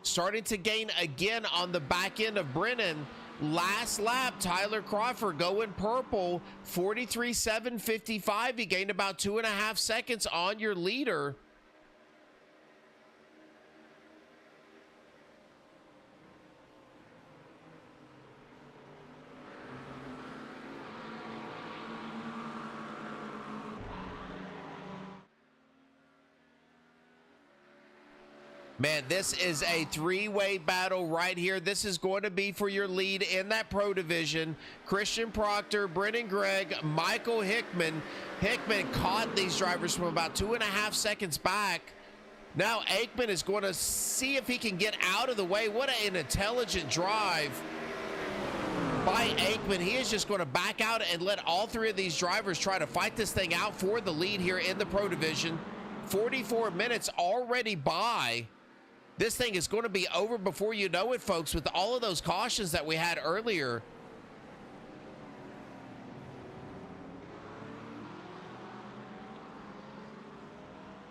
starting to gain again on the back end of Brennan. Last lap, Tyler Crawford going purple, 43.755. He gained about 2.5 seconds on your leader. Man, this is a three-way battle right here. This is going to be for your lead in that Pro Division. Christian Proctor, Brennan Gregg, Michael Hickman. Hickman caught these drivers from about 2.5 seconds back. Now Aikman is going to see if he can get out of the way. What an intelligent drive by Aikman. He is just going to back out and let all three of these drivers try to fight this thing out for the lead here in the Pro Division. 44 minutes already by. This thing is going to be over before you know it, folks, with all of those cautions that we had earlier.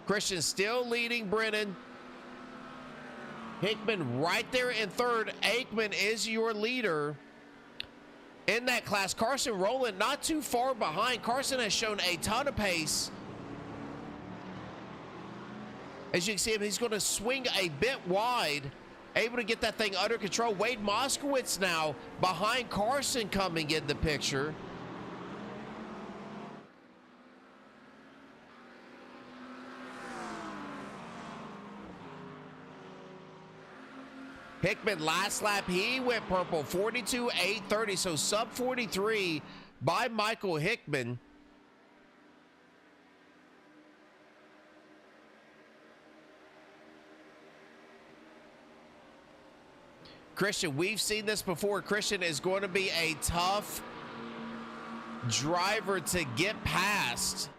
Christian still leading Brennan. Hickman right there in third. Aikman is your leader in that class. Carson Rowland not too far behind. Carson has shown a ton of pace. As you can see him, he's going to swing a bit wide, able to get that thing under control. Wade Moskowitz now behind Carson coming in the picture. Hickman last lap, he went purple, 42.830, so sub 43 by Michael Hickman. Christian, we've seen this before. Christian is going to be a tough driver to get past.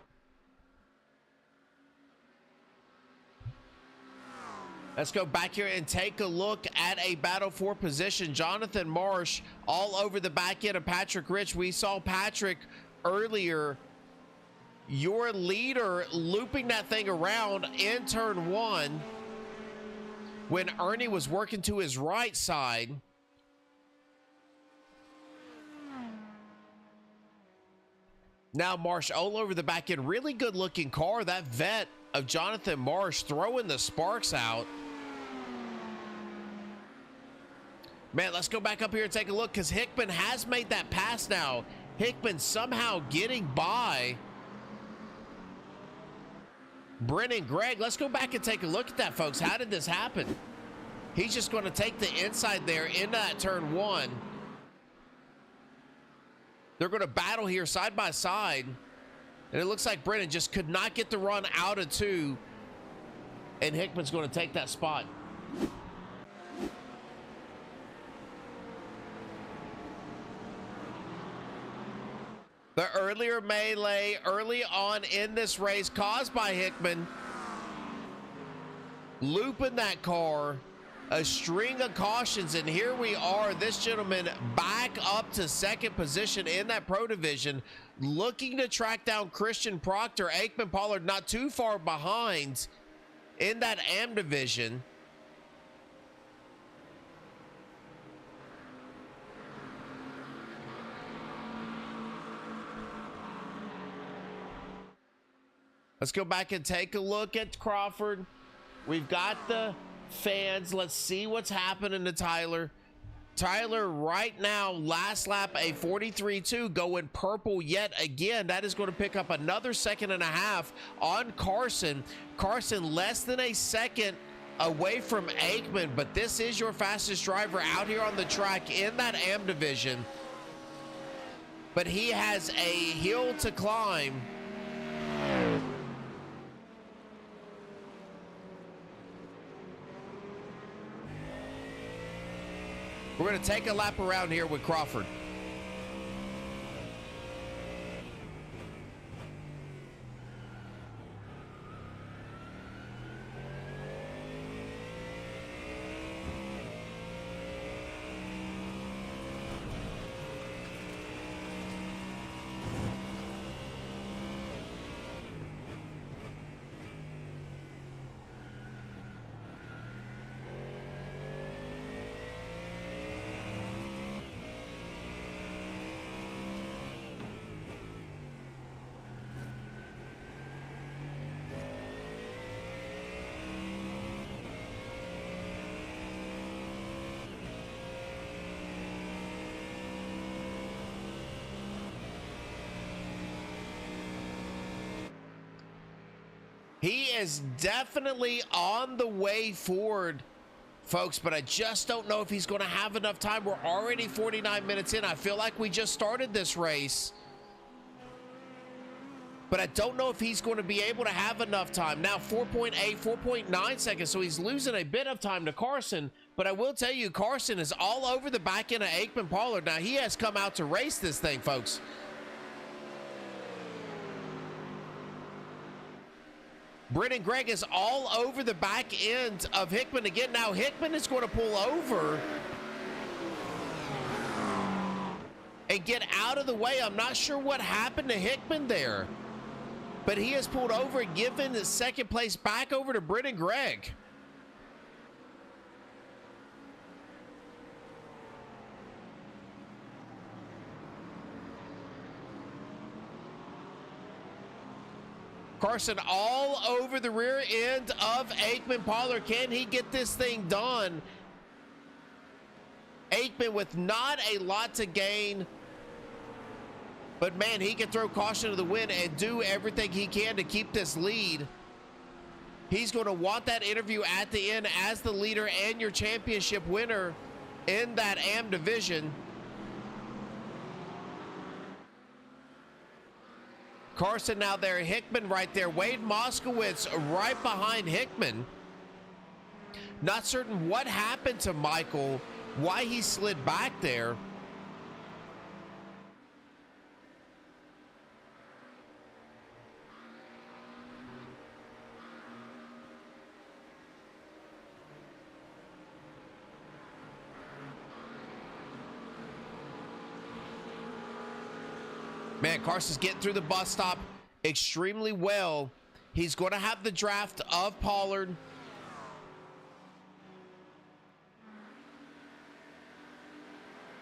Let's go back here and take a look at a battle for position. Jonathan Marsh all over the back end of Patrick Rich. We saw Patrick earlier, your leader, looping that thing around in turn one when Ernie was working to his right side. Now Marsh all over the back end. Really good looking car. That vet of Jonathan Marsh throwing the sparks out. Man, let's go back up here and take a look, because Hickman has made that pass now. Hickman somehow getting by Brennan Gregg. Let's go back and take a look at that, folks. How did this happen? He's just going to take the inside there into that turn one. They're going to battle here side by side. And it looks like Brennan just could not get the run out of two. And Hickman's going to take that spot. The earlier melee early on in this race caused by Hickman looping that car, a string of cautions, and here we are, this gentleman back up to second position in that Pro Division, looking to track down Christian Proctor. Aikman Pollard not too far behind in that AM Division. Let's go back and take a look at Crawford. We've got the fans. Let's see what's happening to Tyler. Tyler right now, last lap, a 43.2, going purple yet again. That is going to pick up another 1.5 seconds on Carson. Carson less than a second away from Aikman, but this is your fastest driver out here on the track in that AM division. But he has a hill to climb. We're going to take a lap around here with Crawford. He is definitely on the way forward, folks, but I just don't know if he's going to have enough time. We're already 49 minutes in. I feel like we just started this race, but I don't know if he's going to be able to have enough time. Now 4.8, 4.9 seconds, so he's losing a bit of time to Carson, but I will tell you, Carson is all over the back end of Aikman Pollard. Now he has come out to race this thing, folks. Brendan Gregg is all over the back end of Hickman again. Now Hickman is going to pull over and get out of the way. I'm not sure what happened to Hickman there, but he has pulled over and given the second place back over to Brendan Gregg. Carson all over the rear end of Aikman Pollard. Can he get this thing done? Aikman with not a lot to gain, but man, he can throw caution to the wind and do everything he can to keep this lead. He's going to want that interview at the end as the leader and your championship winner in that AM division. Carson now there, Hickman right there, Wade Moskowitz right behind Hickman. Not certain what happened to Michael, why he slid back there. Man, Carson's getting through the bus stop extremely well. He's going to have the draft of Pollard.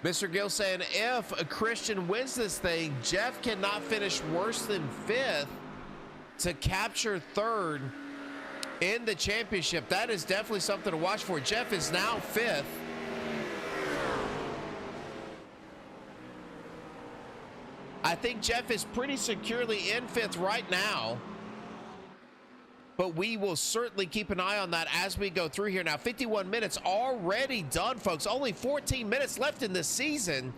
Mr. Gill saying if a Christian wins this thing, Jeff cannot finish worse than 5th to capture 3rd in the championship. That is definitely something to watch for. Jeff is now 5th. I think Jeff is pretty securely in 5th right now, but we will certainly keep an eye on that as we go through here. Now 51 minutes already done, folks. Only 14 minutes left in this season.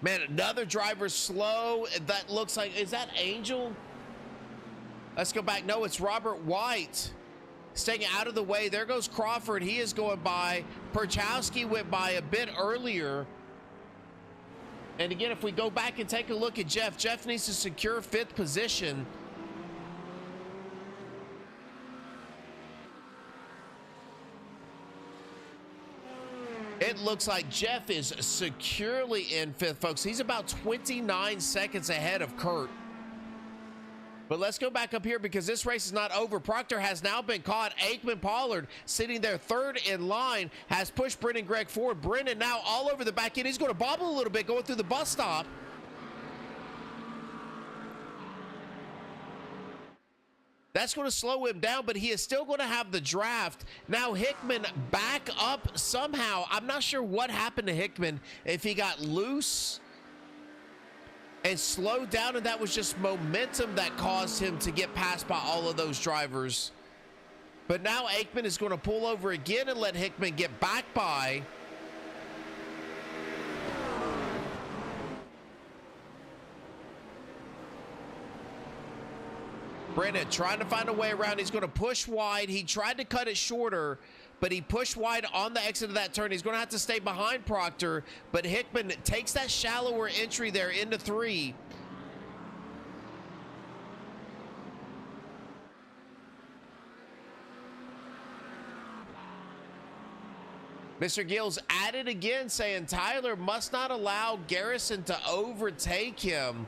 Man, another driver slow. That looks like, is that Angel? Let's go back. No, it's Robert White staying out of the way. There goes Crawford. He is going by. Perchowski went by a bit earlier. And again, if we go back and take a look at Jeff, Jeff needs to secure 5th position. It looks like Jeff is securely in 5th, folks. He's about 29 seconds ahead of Kurt. But let's go back up here because this race is not over. Proctor has now been caught. Aikman Pollard sitting there third in line has pushed Brendan Gregg forward. Brendan now all over the back end. He's going to bobble a little bit going through the bus stop. That's going to slow him down, but he is still going to have the draft. Now Hickman back up somehow. I'm not sure what happened to Hickman, if he got loose and slowed down, and that was just momentum that caused him to get passed by all of those drivers. But now Aikman is going to pull over again and let Hickman get back by. Brendan trying to find a way around. He's going to push wide. He tried to cut it shorter, but he pushed wide on the exit of that turn. He's going to have to stay behind Proctor, but Hickman takes that shallower entry there into 3. Mr. Gills at it again, saying Tyler must not allow Garrison to overtake him.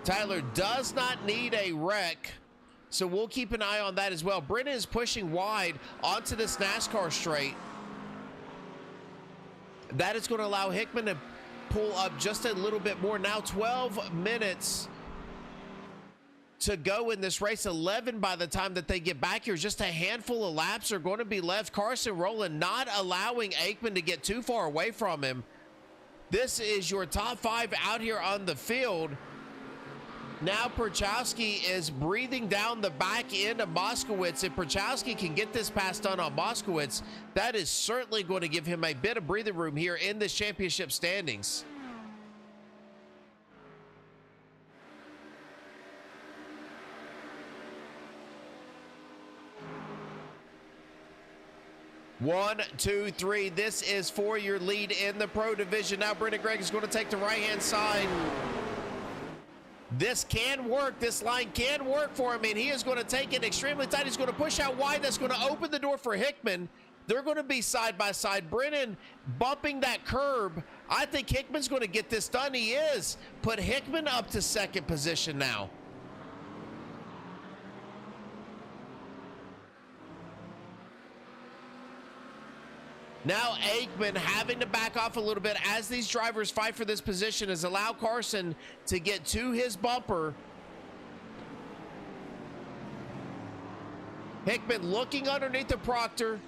Tyler does not need a wreck, so we'll keep an eye on that as well. Brendan is pushing wide onto this NASCAR straight. That is going to allow Hickman to pull up just a little bit more. Now 12 minutes to go in this race, 11 by the time that they get back here. Just a handful of laps are going to be left. Carson Rowland not allowing Aikman to get too far away from him. This is your top 5 out here on the field. Now Perchowski is breathing down the back end of Moskowitz. If Perchowski can get this pass done on Moskowitz, that is certainly going to give him a bit of breathing room here in this championship standings. One, two, three. This is for your lead in the Pro Division. Now Brendan Gregg is going to take the right-hand side. This can work. This line can work for him, and he is going to take it extremely tight. He's going to push out wide. That's going to open the door for Hickman. They're going to be side by side. Brennan bumping that curb. I think Hickman's going to get this done. He is. Put Hickman up to second position now. Now Aikman having to back off a little bit as these drivers fight for this position, as allow Carson to get to his bumper. Hickman looking underneath the Proctor.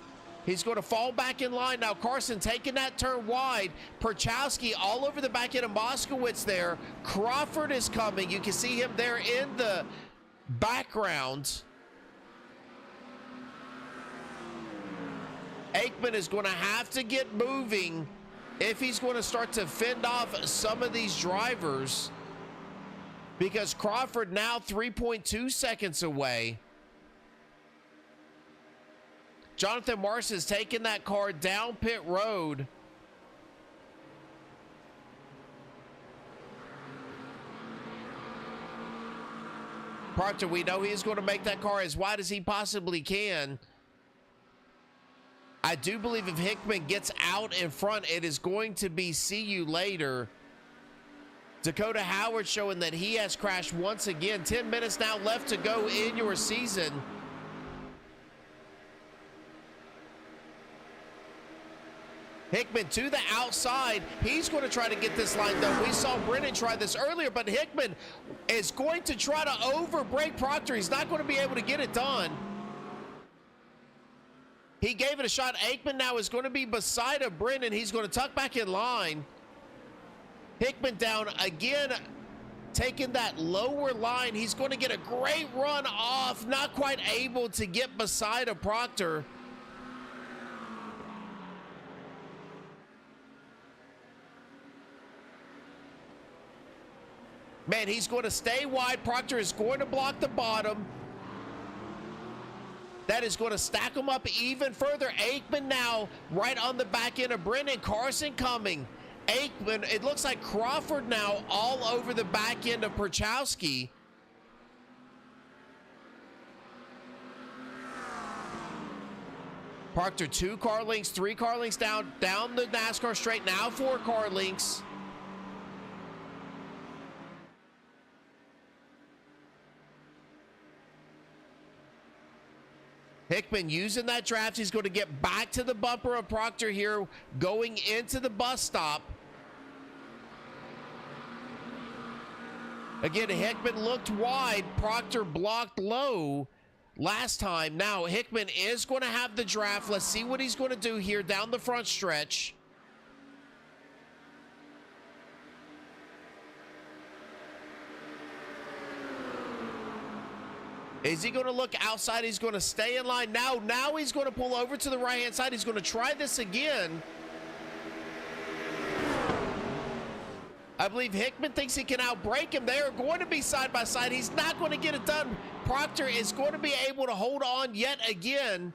He's going to fall back in line. Now Carson taking that turn wide. Perchowski all over the back end of Moskowitz there. Crawford is coming. You can see him there in the background. Aikman is going to have to get moving if he's going to start to fend off some of these drivers, because Crawford now 3.2 seconds away. Jonathan Marsh has taken that car down pit road. Proctor, we know he's going to make that car as wide as he possibly can. I do believe if Hickman gets out in front, it is going to be see you later. Dakota Howard showing that he has crashed once again. 10 minutes now left to go in your season. Hickman to the outside. He's going to try to get this line done. We saw Brennan try this earlier, but Hickman is going to try to overbreak Proctor. He's not going to be able to get it done. He gave it a shot. Aikman now is going to be beside of Brendan. He's going to tuck back in line. Hickman down again, taking that lower line. He's going to get a great run off. Not quite able to get beside of Proctor. Man, he's going to stay wide. Proctor is going to block the bottom. That is going to stack him up even further. Aikman now right on the back end of Brendan. Carson coming. Aikman, it looks like Crawford now all over the back end of Perchowski. Proctor 2 car lengths, 3 car lengths down the NASCAR straight, now 4 car lengths. Hickman using that draft. He's going to get back to the bumper of Proctor here, going into the bus stop. Again, Hickman looked wide. Proctor blocked low last time. Now, Hickman is going to have the draft. Let's see what he's going to do here down the front stretch. Is he going to look outside? He's going to stay in line. Now he's going to pull over to the right-hand side. He's going to try this again. I believe Hickman thinks he can outbrake him. They are going to be side by side. He's not going to get it done. Proctor is going to be able to hold on yet again.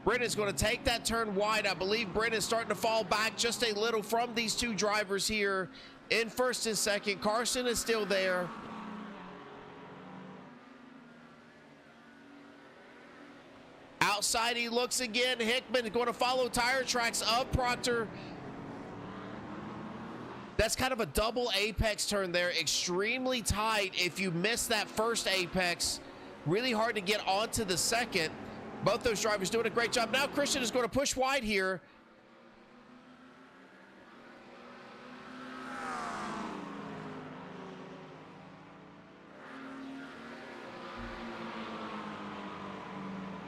Brendan's going to take that turn wide. I believe Brendan's starting to fall back just a little from these two drivers here in first and second. Carson is still there. Outside he looks again. Hickman going to follow tire tracks of Proctor. That's kind of a double apex turn there. Extremely tight. If you miss that first apex, really hard to get onto the second. Both those drivers doing a great job. Now Christian is going to push wide here.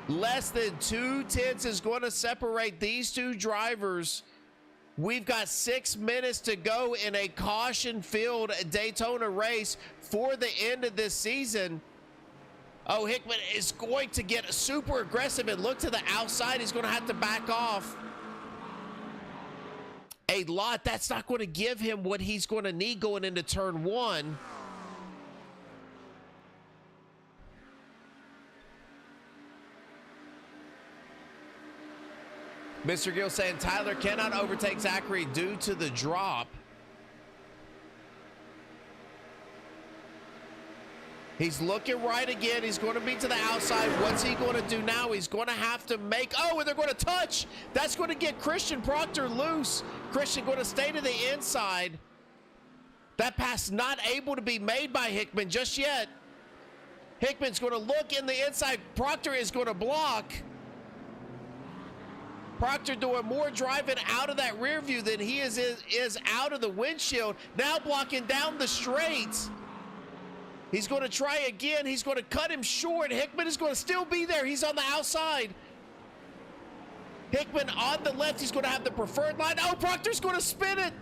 Less than 2/10 is going to separate these two drivers. We've got 6 minutes to go in a caution-filled Daytona race for the end of this season. Oh, Hickman is going to get super aggressive and look to the outside. He's going to have to back off a lot. That's not going to give him what he's going to need going into turn one. Mr. Gill saying Tyler cannot overtake Zachary due to the drop. He's looking right again. He's going to be to the outside. What's he going to do now? He's going to have to make... Oh, and they're going to touch. That's going to get Christian Proctor loose. Christian going to stay to the inside. That pass not able to be made by Hickman just yet. Hickman's going to look in the inside. Proctor is going to block. Proctor doing more driving out of that rear view than he is out of the windshield. Now blocking down the straight. He's going to try again. He's going to cut him short. Hickman is going to still be there. He's on the outside. Hickman on the left. He's going to have the preferred line. Oh, Proctor's going to spin it.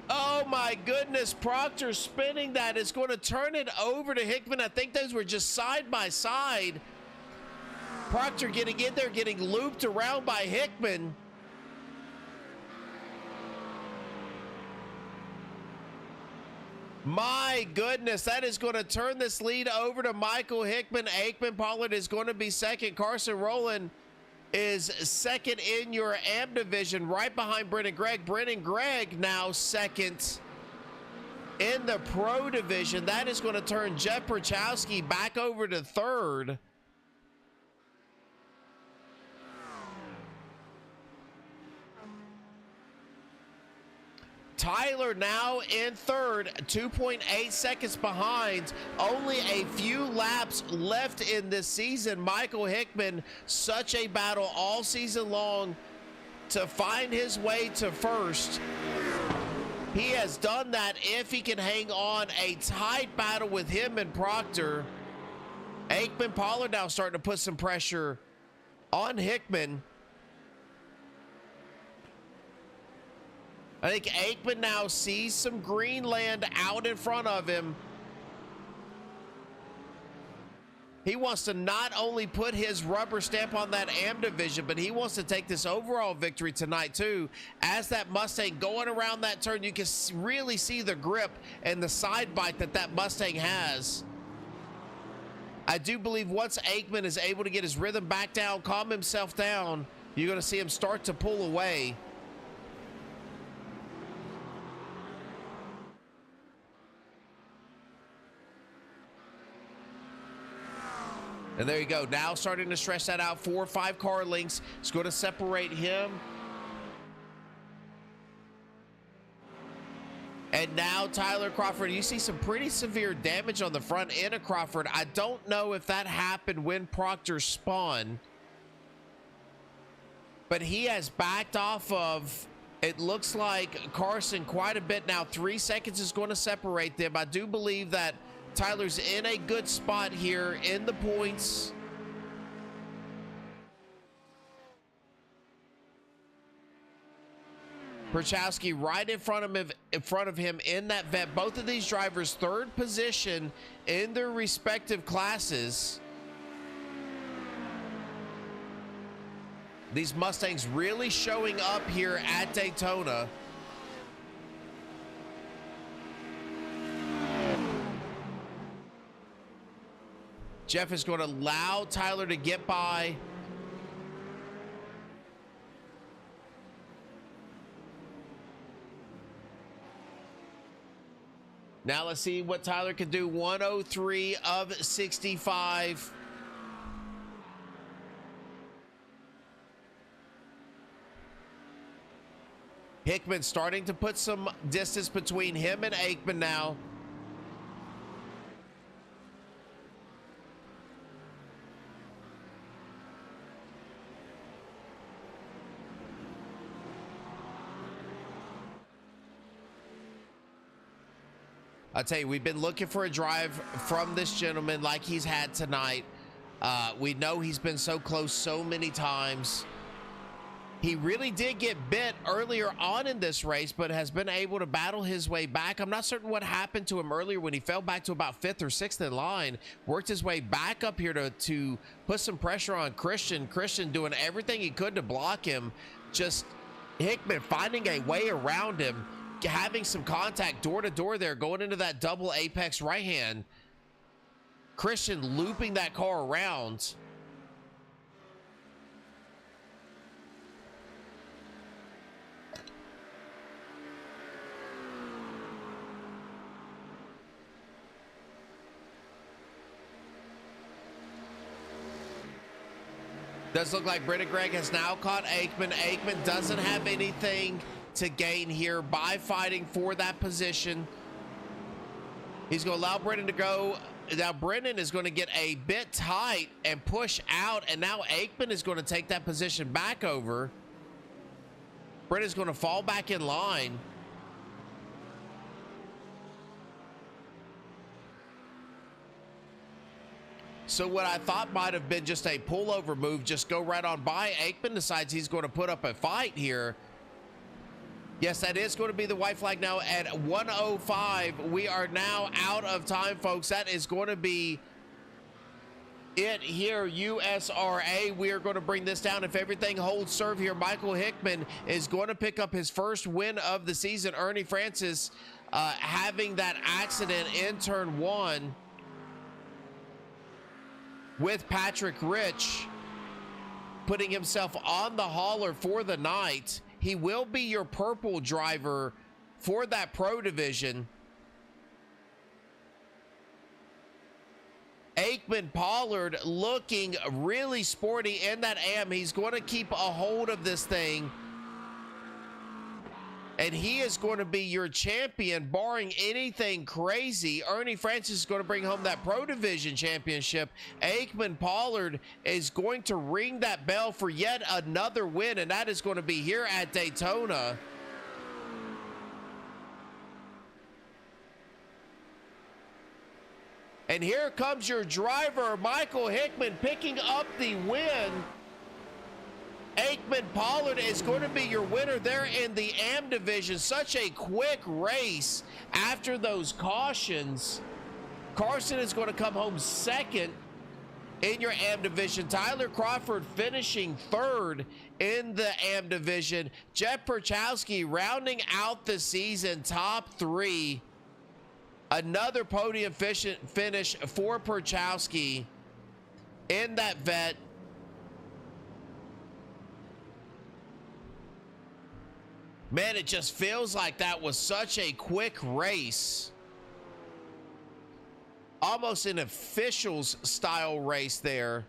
Oh my goodness, Proctor spinning that is going to turn it over to Hickman. I think those were just side by side. Proctor getting in there, getting looped around by Hickman. My goodness, that is going to turn this lead over to Michael Hickman. Aikman Pollard is going to be second. Carson Rowland is second in your AM division, right behind Brendan Gregg. Brendan Gregg now second in the pro division. That is going to turn Jeff Perchowski back over to third. Tyler now in third, 2.8 seconds behind. Only a few laps left in this season. Michael Hickman, such a battle all season long to find his way to first. He has done that if he can hang on. A tight battle with him and Proctor. Aikman Pollard now starting to put some pressure on Hickman. I think Aikman now sees some green land out in front of him. He wants to not only put his rubber stamp on that AM division, but he wants to take this overall victory tonight too. As that Mustang going around that turn, you can really see the grip and the side bite that that Mustang has. I do believe once Aikman is able to get his rhythm back down, calm himself down, You're going to see him start to pull away. And there you go. Now starting to stretch that out. 4 or 5 car lengths. It's going to separate him. And now Tyler Crawford, you see some pretty severe damage on the front end of Crawford. I don't know if that happened when Proctor spun, but he has backed off of, it looks like, Carson quite a bit now. 3 seconds is going to separate them. I do believe that Tyler's in a good spot here in the points. Perchowski right in front of him in that vet. Both of these drivers 3rd position in their respective classes. These Mustangs really showing up here at Daytona. Jeff is going to allow Tyler to get by. Now let's see what Tyler can do. 103 of 65. Hickman starting to put some distance between him and Aikman now. I'll tell you, we've been looking for a drive from this gentleman like he's had tonight. We know he's been so close so many times. He really did get bit earlier on in this race, but has been able to battle his way back. I'm not certain what happened to him earlier when he fell back to about 5th or 6th in line. Worked his way back up here to put some pressure on Christian. Christian doing everything he could to block him. Just Hickman finding a way around him, having some contact door to door there, going into that double apex right hand. Christian looping that car around. Does look like Brendan Gregg has now caught Aikman. Aikman doesn't have anything to gain here by fighting for that position. He's going to allow Brendan to go. Now Brendan is going to get a bit tight and push out, and now Aikman is going to take that position back over. Brendan's going to fall back in line. So what I thought might have been just a pullover move, just go right on by. Aikman decides he's going to put up a fight here. Yes, that is going to be the white flag now at 105. We are now out of time, folks. That is going to be it here, USRA. We are going to bring this down. If everything holds serve here, Michael Hickman is going to pick up his first win of the season. Ernie Francis having that accident in turn 1 with Patrick Rich, putting himself on the hauler for the night. He will be your purple driver for that pro division. Aikman Pollard looking really sporty in that AM. He's going to keep a hold of this thing, and he is going to be your champion barring anything crazy. Ernie Francis is going to bring home that pro division championship. Aikman Pollard is going to ring that bell for yet another win, and that is going to be here at Daytona. And here comes your driver, Michael Hickman, picking up the win. Aikman Pollard is going to be your winner there in the AM division. Such a quick race after those cautions. Carson is going to come home second in your AM division. Tyler Crawford finishing 3rd in the AM division. Jeff Perchowski rounding out the season top 3. Another podium finish for Perchowski in that vet. Man, it just feels like that was such a quick race. Almost an officials style race there.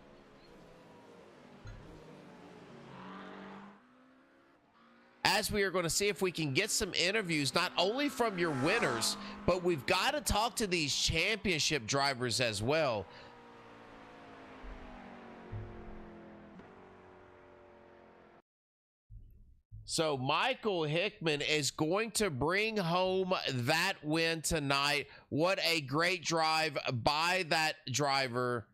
As we are going to see if we can get some interviews, not only from your winners, but we've got to talk to these championship drivers as well. So Michael Hickman is going to bring home that win tonight. What a great drive by that driver.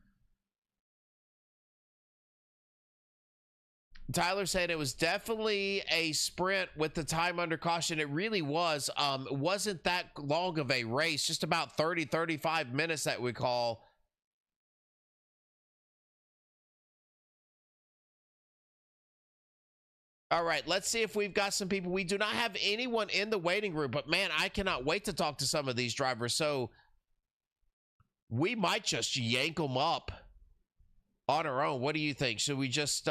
Tyler said it was definitely a sprint with the time under caution. It really was. It wasn't that long of a race, just about 35 minutes that we call. All right, let's see if we've got some people. We do not have anyone in the waiting room, but man, I cannot wait to talk to some of these drivers. So we might just yank them up on our own. What do you think? Should we just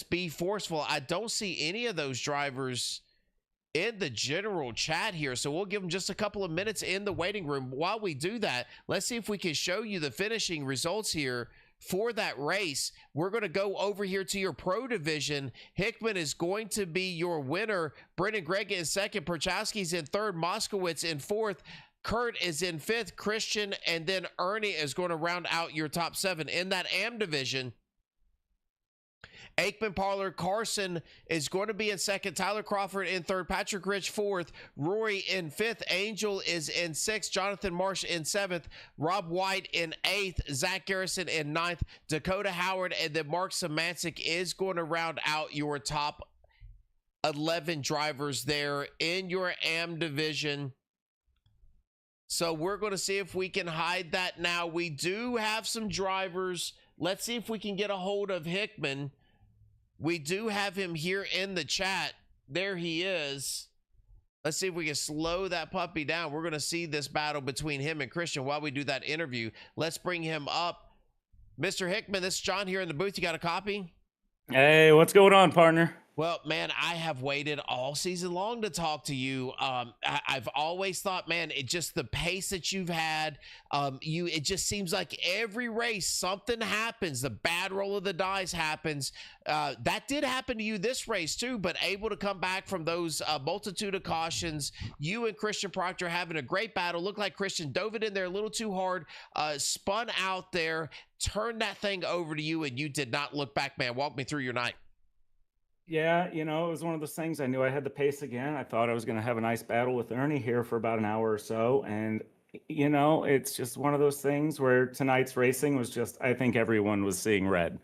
be forceful? I don't see any of those drivers in the general chat here, so we'll give them just a couple of minutes in the waiting room. While we do that, let's see if we can show you the finishing results here for that race. We're going to go over here to your pro division. Hickman is going to be your winner. Brendan Gregg in second. Perchowski's in third. Moskowitz in fourth. Kurt is in fifth. Christian, and then Ernie is going to round out your top seven. In that AM division, Aikman, Parlor, Carson is going to be in second. Tyler Crawford in third. Patrick Rich fourth. Rory in fifth. Angel is in sixth. Jonathan Marsh in seventh. Rob White in eighth. Zach Garrison in ninth. Dakota Howard and then Mark Samancic is going to round out your top 11 drivers there in your AM division. So we're going to see if we can hide that now. We do have some drivers. Let's see if we can get a hold of Hickman. We do have him here in the chat. There he is. Let's see if we can slow that puppy down. We're going to see this battle between him and Christian while we do that interview. Let's bring him up. Mr. Hickman, this is John here in the booth. You got a copy? Hey, what's going on, partner? Well, man, I have waited all season long to talk to you. I've always thought, man, it just the pace that you've had. It just seems like every race something happens. The bad roll of the dice happens. That did happen to you this race too, but able to come back from those multitude of cautions. You and Christian Proctor having a great battle. Looked like Christian dove it in there a little too hard, spun out there, turned that thing over to you, and you did not look back, man. Walk me through your night. Yeah, it was one of those things. I knew I had the pace again. I thought I was going to have a nice battle with Ernie here for about an hour or so. And, it's just one of those things where tonight's racing was just, I think everyone was seeing red.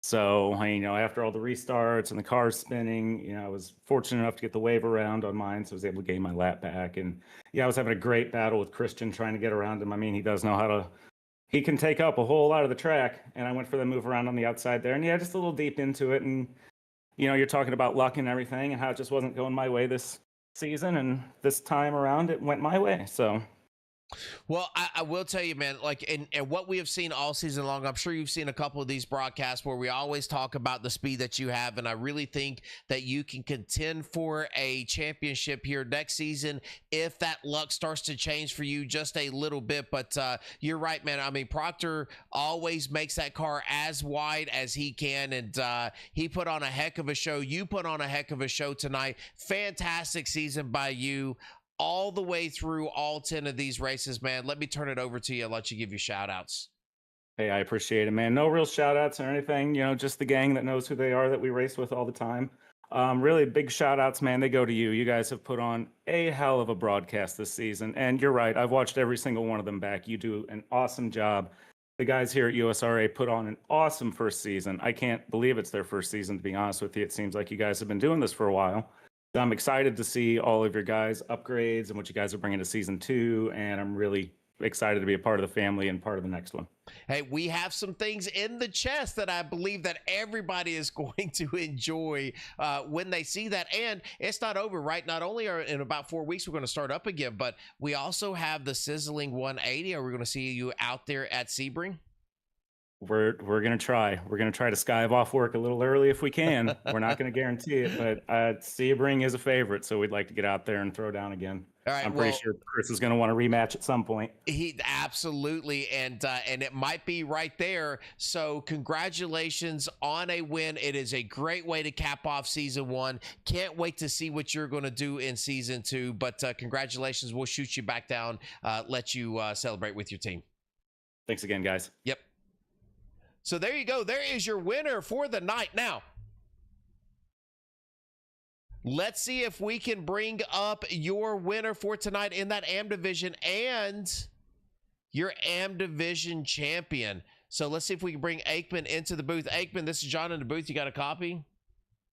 So, after all the restarts and the cars spinning, I was fortunate enough to get the wave around on mine. So I was able to gain my lap back. And yeah, I was having a great battle with Christian trying to get around him. I mean, he does know he can take up a whole lot of the track. And I went for the move around on the outside there. And yeah, just a little deep into it. And you're talking about luck and everything and how it just wasn't going my way this season. And this time around, it went my way. So, well, I will tell you, man, and what we have seen all season long, I'm sure you've seen a couple of these broadcasts where we always talk about the speed that you have. And I really think that you can contend for a championship here next season if that luck starts to change for you just a little bit. But you're right, man. I mean, Proctor always makes that car as wide as he can. And he put on a heck of a show. You put on a heck of a show tonight. Fantastic season by you. All the way through all 10 of these races, man. Let me turn it over to you and let you give your shout outs. Hey, I appreciate it, man. No real shout outs or anything, just the gang that knows who they are that we race with all the time. Really big shout outs, man. They go to you. You guys have put on a hell of a broadcast this season. And you're right. I've watched every single one of them back. You do an awesome job. The guys here at USRA put on an awesome first season. I can't believe it's their first season, to be honest with you. It seems like you guys have been doing this for a while. I'm excited to see all of your guys' upgrades and what you guys are bringing to season 2. And I'm really excited to be a part of the family and part of the next one. Hey, we have some things in the chest that I believe that everybody is going to enjoy when they see that. And it's not over, right? Not only are in about 4 weeks, we're going to start up again, but we also have the sizzling 180. Are we going to see you out there at Sebring? We're gonna try. We're gonna try to skive off work a little early if we can. We're not gonna guarantee it, but Sebring is a favorite, so we'd like to get out there and throw down again. All right. I'm pretty Well, sure Chris is gonna want to rematch at some point. he absolutely, and it might be right there. So congratulations on a win. It is a great way to cap off season one. Can't wait to see what you're going to do in season two. But congratulations. We'll shoot you back down. Let you celebrate with your team. Thanks again, guys. Yep. So there you go. There is your winner for the night. Now, let's see if we can bring up your winner for tonight in that AM division and your AM division champion. So let's see if we can bring Aikman into the booth. Aikman, this is John in the booth. You got a copy?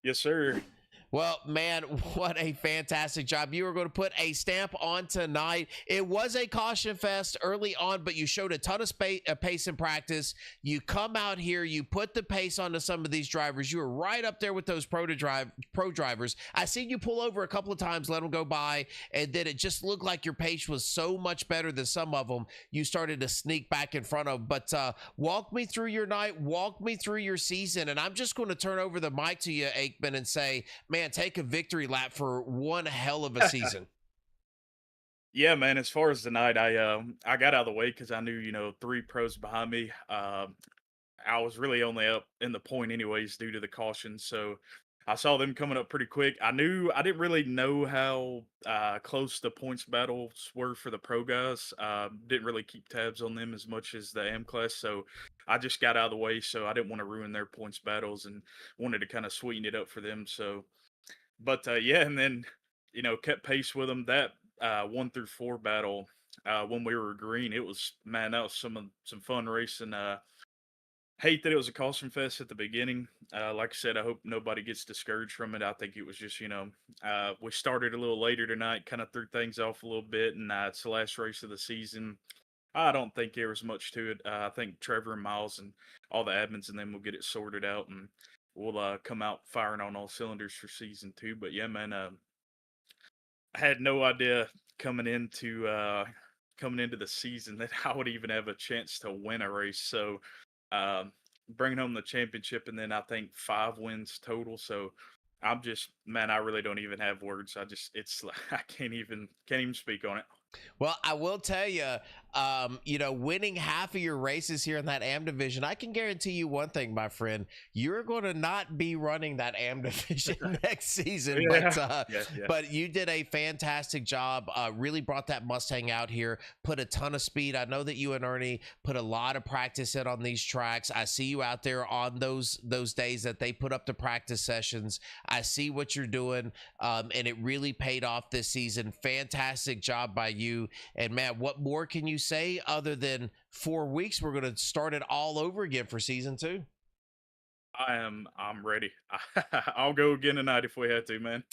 Yes, sir. Well, man, what a fantastic job. You were going to put a stamp on tonight. It was a caution fest early on, but you showed a ton of pace in practice. You come out here, you put the pace onto some of these drivers. You were right up there with those pro drivers. I seen you pull over a couple of times, let them go by, and then it just looked like your pace was so much better than some of them. You started to sneak back in front of. But walk me through your night, walk me through your season, and I'm just going to turn over the mic to you, Aikman, and say, man, take a victory lap for one hell of a season. Yeah, man. As far as the night, I got out of the way because I knew 3 pros behind me. I was really only up in the point anyways due to the caution, so I saw them coming up pretty quick. I didn't really know how close the points battles were for the pro guys. Didn't really keep tabs on them as much as the M class, so I just got out of the way. So I didn't want to ruin their points battles and wanted to kind of sweeten it up for them. So. But yeah, and then kept pace with them. That 1 through 4 battle when we were green, it was, man, that was some fun racing. Hate that it was a caution fest at the beginning. Like I said, I hope nobody gets discouraged from it. I think it was just we started a little later tonight, kind of threw things off a little bit, and it's the last race of the season. I don't think there was much to it. I think Trevor and Miles and all the admins and them will get it sorted out, and we'll come out firing on all cylinders for season 2. But yeah, man, I had no idea coming into the season that I would even have a chance to win a race. So bringing home the championship, and then I think 5 wins total. So I'm just, man, I really don't even have words. It's I can't even speak on it. Well, I will tell you, winning half of your races here in that AM division, I can guarantee you one thing, my friend, you're going to not be running that AM division next season. Yeah. But you did a fantastic job. Really brought that Mustang out here, put a ton of speed. I know that you and Ernie put a lot of practice in on these tracks. I see you out there on those days that they put up the practice sessions. I see what you're doing, and it really paid off this season. Fantastic job by you. And man, what more can you say other than 4 weeks? We're going to start it all over again for season 2. I'm ready. I'll go again tonight if we have to, man.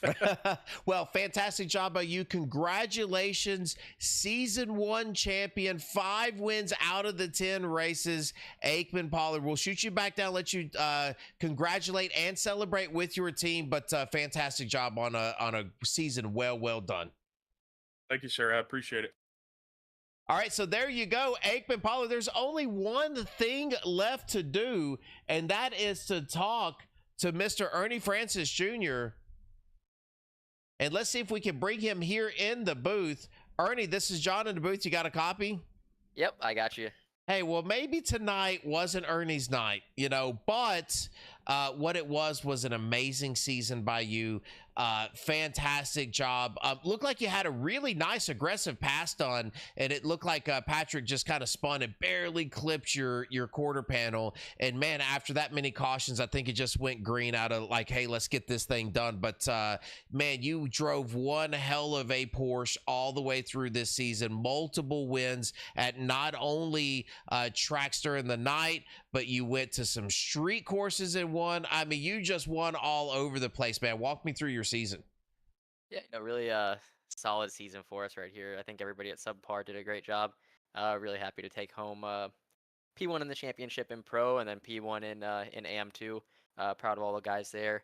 Well, fantastic job by you. Congratulations, season 1 champion, 5 wins out of the 10 races. Aikman Pollard, we'll shoot you back down, let you congratulate and celebrate with your team. But fantastic job on a season well done. Thank you, sir. I appreciate it. All right, so there you go, Aikman Pollard. There's only one thing left to do, and that is to talk to Mr. Ernie Francis Jr. And let's see if we can bring him here in the booth. Ernie, this is John in the booth. You got a copy? Yep, I got you. Hey, well, maybe tonight wasn't Ernie's night, but what it was an amazing season by you. Fantastic job. Looked like you had a really nice aggressive pass done, and it looked like Patrick just kind of spun and barely clipped your quarter panel. And man, after that many cautions, I think it just went green out of like, hey, let's get this thing done. But man, you drove one hell of a Porsche all the way through this season. Multiple wins at not only tracks during the night, but you went to some street courses and won. I mean, you just won all over the place, man. Walk me through your season. Yeah, really solid season for us right here. I think everybody at Subpar did a great job. Really happy to take home P1 in the championship in Pro, and then P1 in AM2. Proud of all the guys there.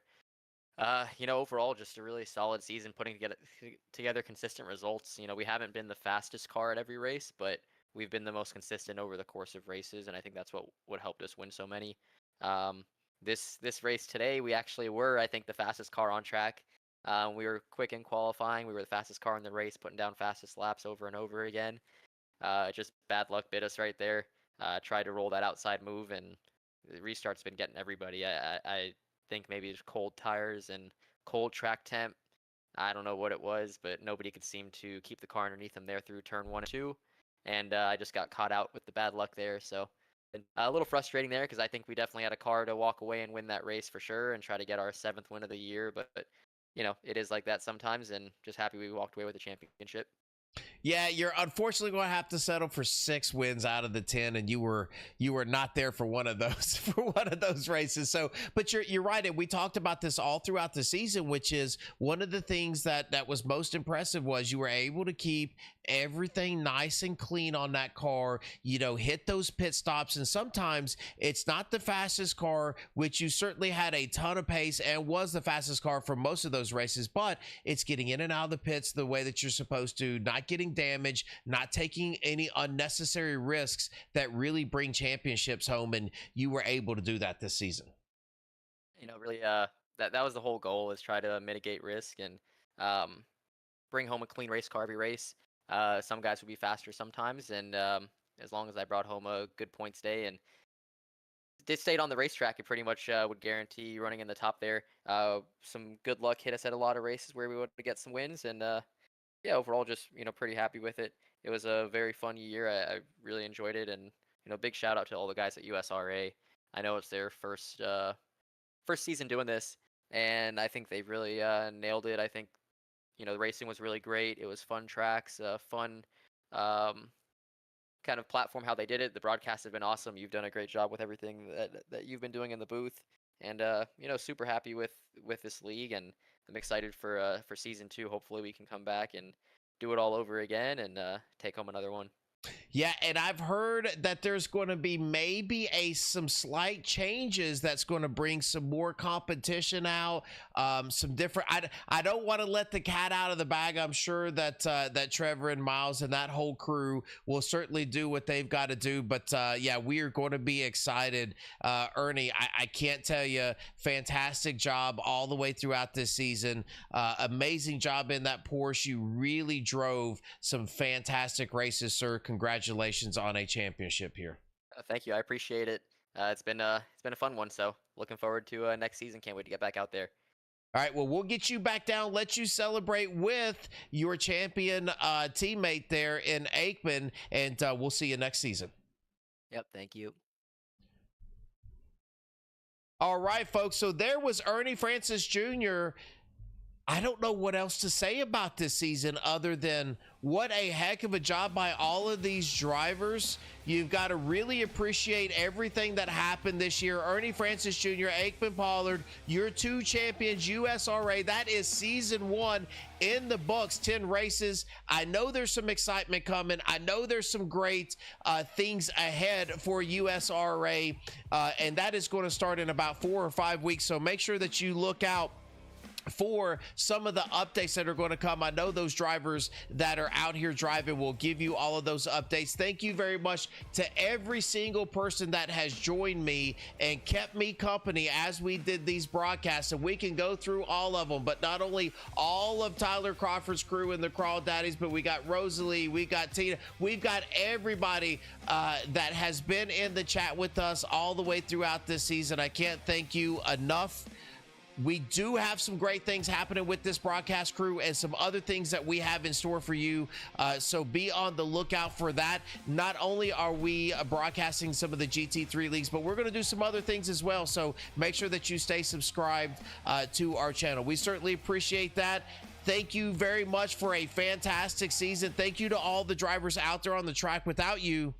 Overall, just a really solid season, putting together consistent results. We haven't been the fastest car at every race, but we've been the most consistent over the course of races, and I think that's what helped us win so many. Um, this race today, we actually were, I think, the fastest car on track. We were quick in qualifying. We were the fastest car in the race, putting down fastest laps over and over again. Just bad luck bit us right there. Tried to roll that outside move, and the restart's been getting everybody. I think maybe it's cold tires and cold track temp. I don't know what it was, but nobody could seem to keep the car underneath them there through turn 1 and 2. And I just got caught out with the bad luck there. So a little frustrating there because I think we definitely had a car to walk away and win that race for sure and try to get our 7th win of the year. But it is like that sometimes, and just happy we walked away with the championship. Yeah, you're unfortunately going to have to settle for 6 wins out of the 10, and you were not there for one of those races. So, but you're right, and we talked about this all throughout the season, which is one of the things that was most impressive was you were able to keep everything nice and clean on that car. Hit those pit stops, and sometimes it's not the fastest car, which you certainly had a ton of pace and was the fastest car for most of those races, but it's getting in and out of the pits the way that you're supposed to, not getting damaged, not taking any unnecessary risks that really bring championships home, and you were able to do that this season. Really, that was the whole goal, is try to mitigate risk and bring home a clean race car every race. Some guys would be faster sometimes, and as long as I brought home a good points day and stayed on the racetrack, it pretty much would guarantee running in the top there. Some good luck hit us at a lot of races where we would get some wins, and yeah, overall, just pretty happy with it. It was a very fun year. I really enjoyed it, and big shout out to all the guys at USRA. I know it's their first season doing this, and I think they've really nailed it. I think the racing was really great. It was fun tracks, fun kind of platform how they did it. The broadcasts have been awesome. You've done a great job with everything that you've been doing in the booth, and super happy with this league, and I'm excited for season 2. Hopefully we can come back and do it all over again and take home another one. Yeah, and I've heard that there's going to be maybe some slight changes that's going to bring some more competition out, some different. I don't want to let the cat out of the bag. I'm sure that Trevor and Miles and that whole crew will certainly do what they've got to do. But yeah, we are going to be excited. Ernie, I can't tell you, fantastic job all the way throughout this season. Amazing job in that Porsche. You really drove some fantastic races, sir. Congratulations on a championship here. Thank you. I appreciate it. It's been a fun one. So looking forward to next season. Can't wait to get back out there. All right, well, we'll get you back down, let you celebrate with your champion teammate there in Aikman, and we'll see you next season. Yep, thank you. All right, folks, so there was Ernie Francis Jr. I don't know what else to say about this season other than what a heck of a job by all of these drivers. You've got to really appreciate everything that happened this year. Ernie Francis Jr., Aikman Pollard, your 2 champions, USRA. That is season 1 in the books, 10 races. I know there's some excitement coming. I know there's some great things ahead for USRA, and that is going to start in about 4 or 5 weeks. So make sure that you look out for some of the updates that are going to come. I know those drivers that are out here driving will give you all of those updates. Thank you very much to every single person that has joined me and kept me company as we did these broadcasts, and we can go through all of them, but not only all of Tyler Crawford's crew and the Crawl Daddies, but we got Rosalie, we got Tina, we've got everybody that has been in the chat with us all the way throughout this season. I can't thank you enough. We do have some great things happening with this broadcast crew and some other things that we have in store for you. So be on the lookout for that. Not only are we broadcasting some of the GT3 leagues, but we're going to do some other things as well. So make sure that you stay subscribed to our channel. We certainly appreciate that. Thank you very much for a fantastic season. Thank you to all the drivers out there on the track. Without you,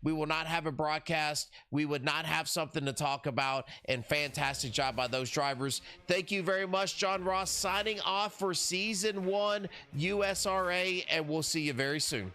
we will not have a broadcast. We would not have something to talk about, and fantastic job by those drivers. Thank you very much. John Ross signing off for season 1 USRA, and we'll see you very soon.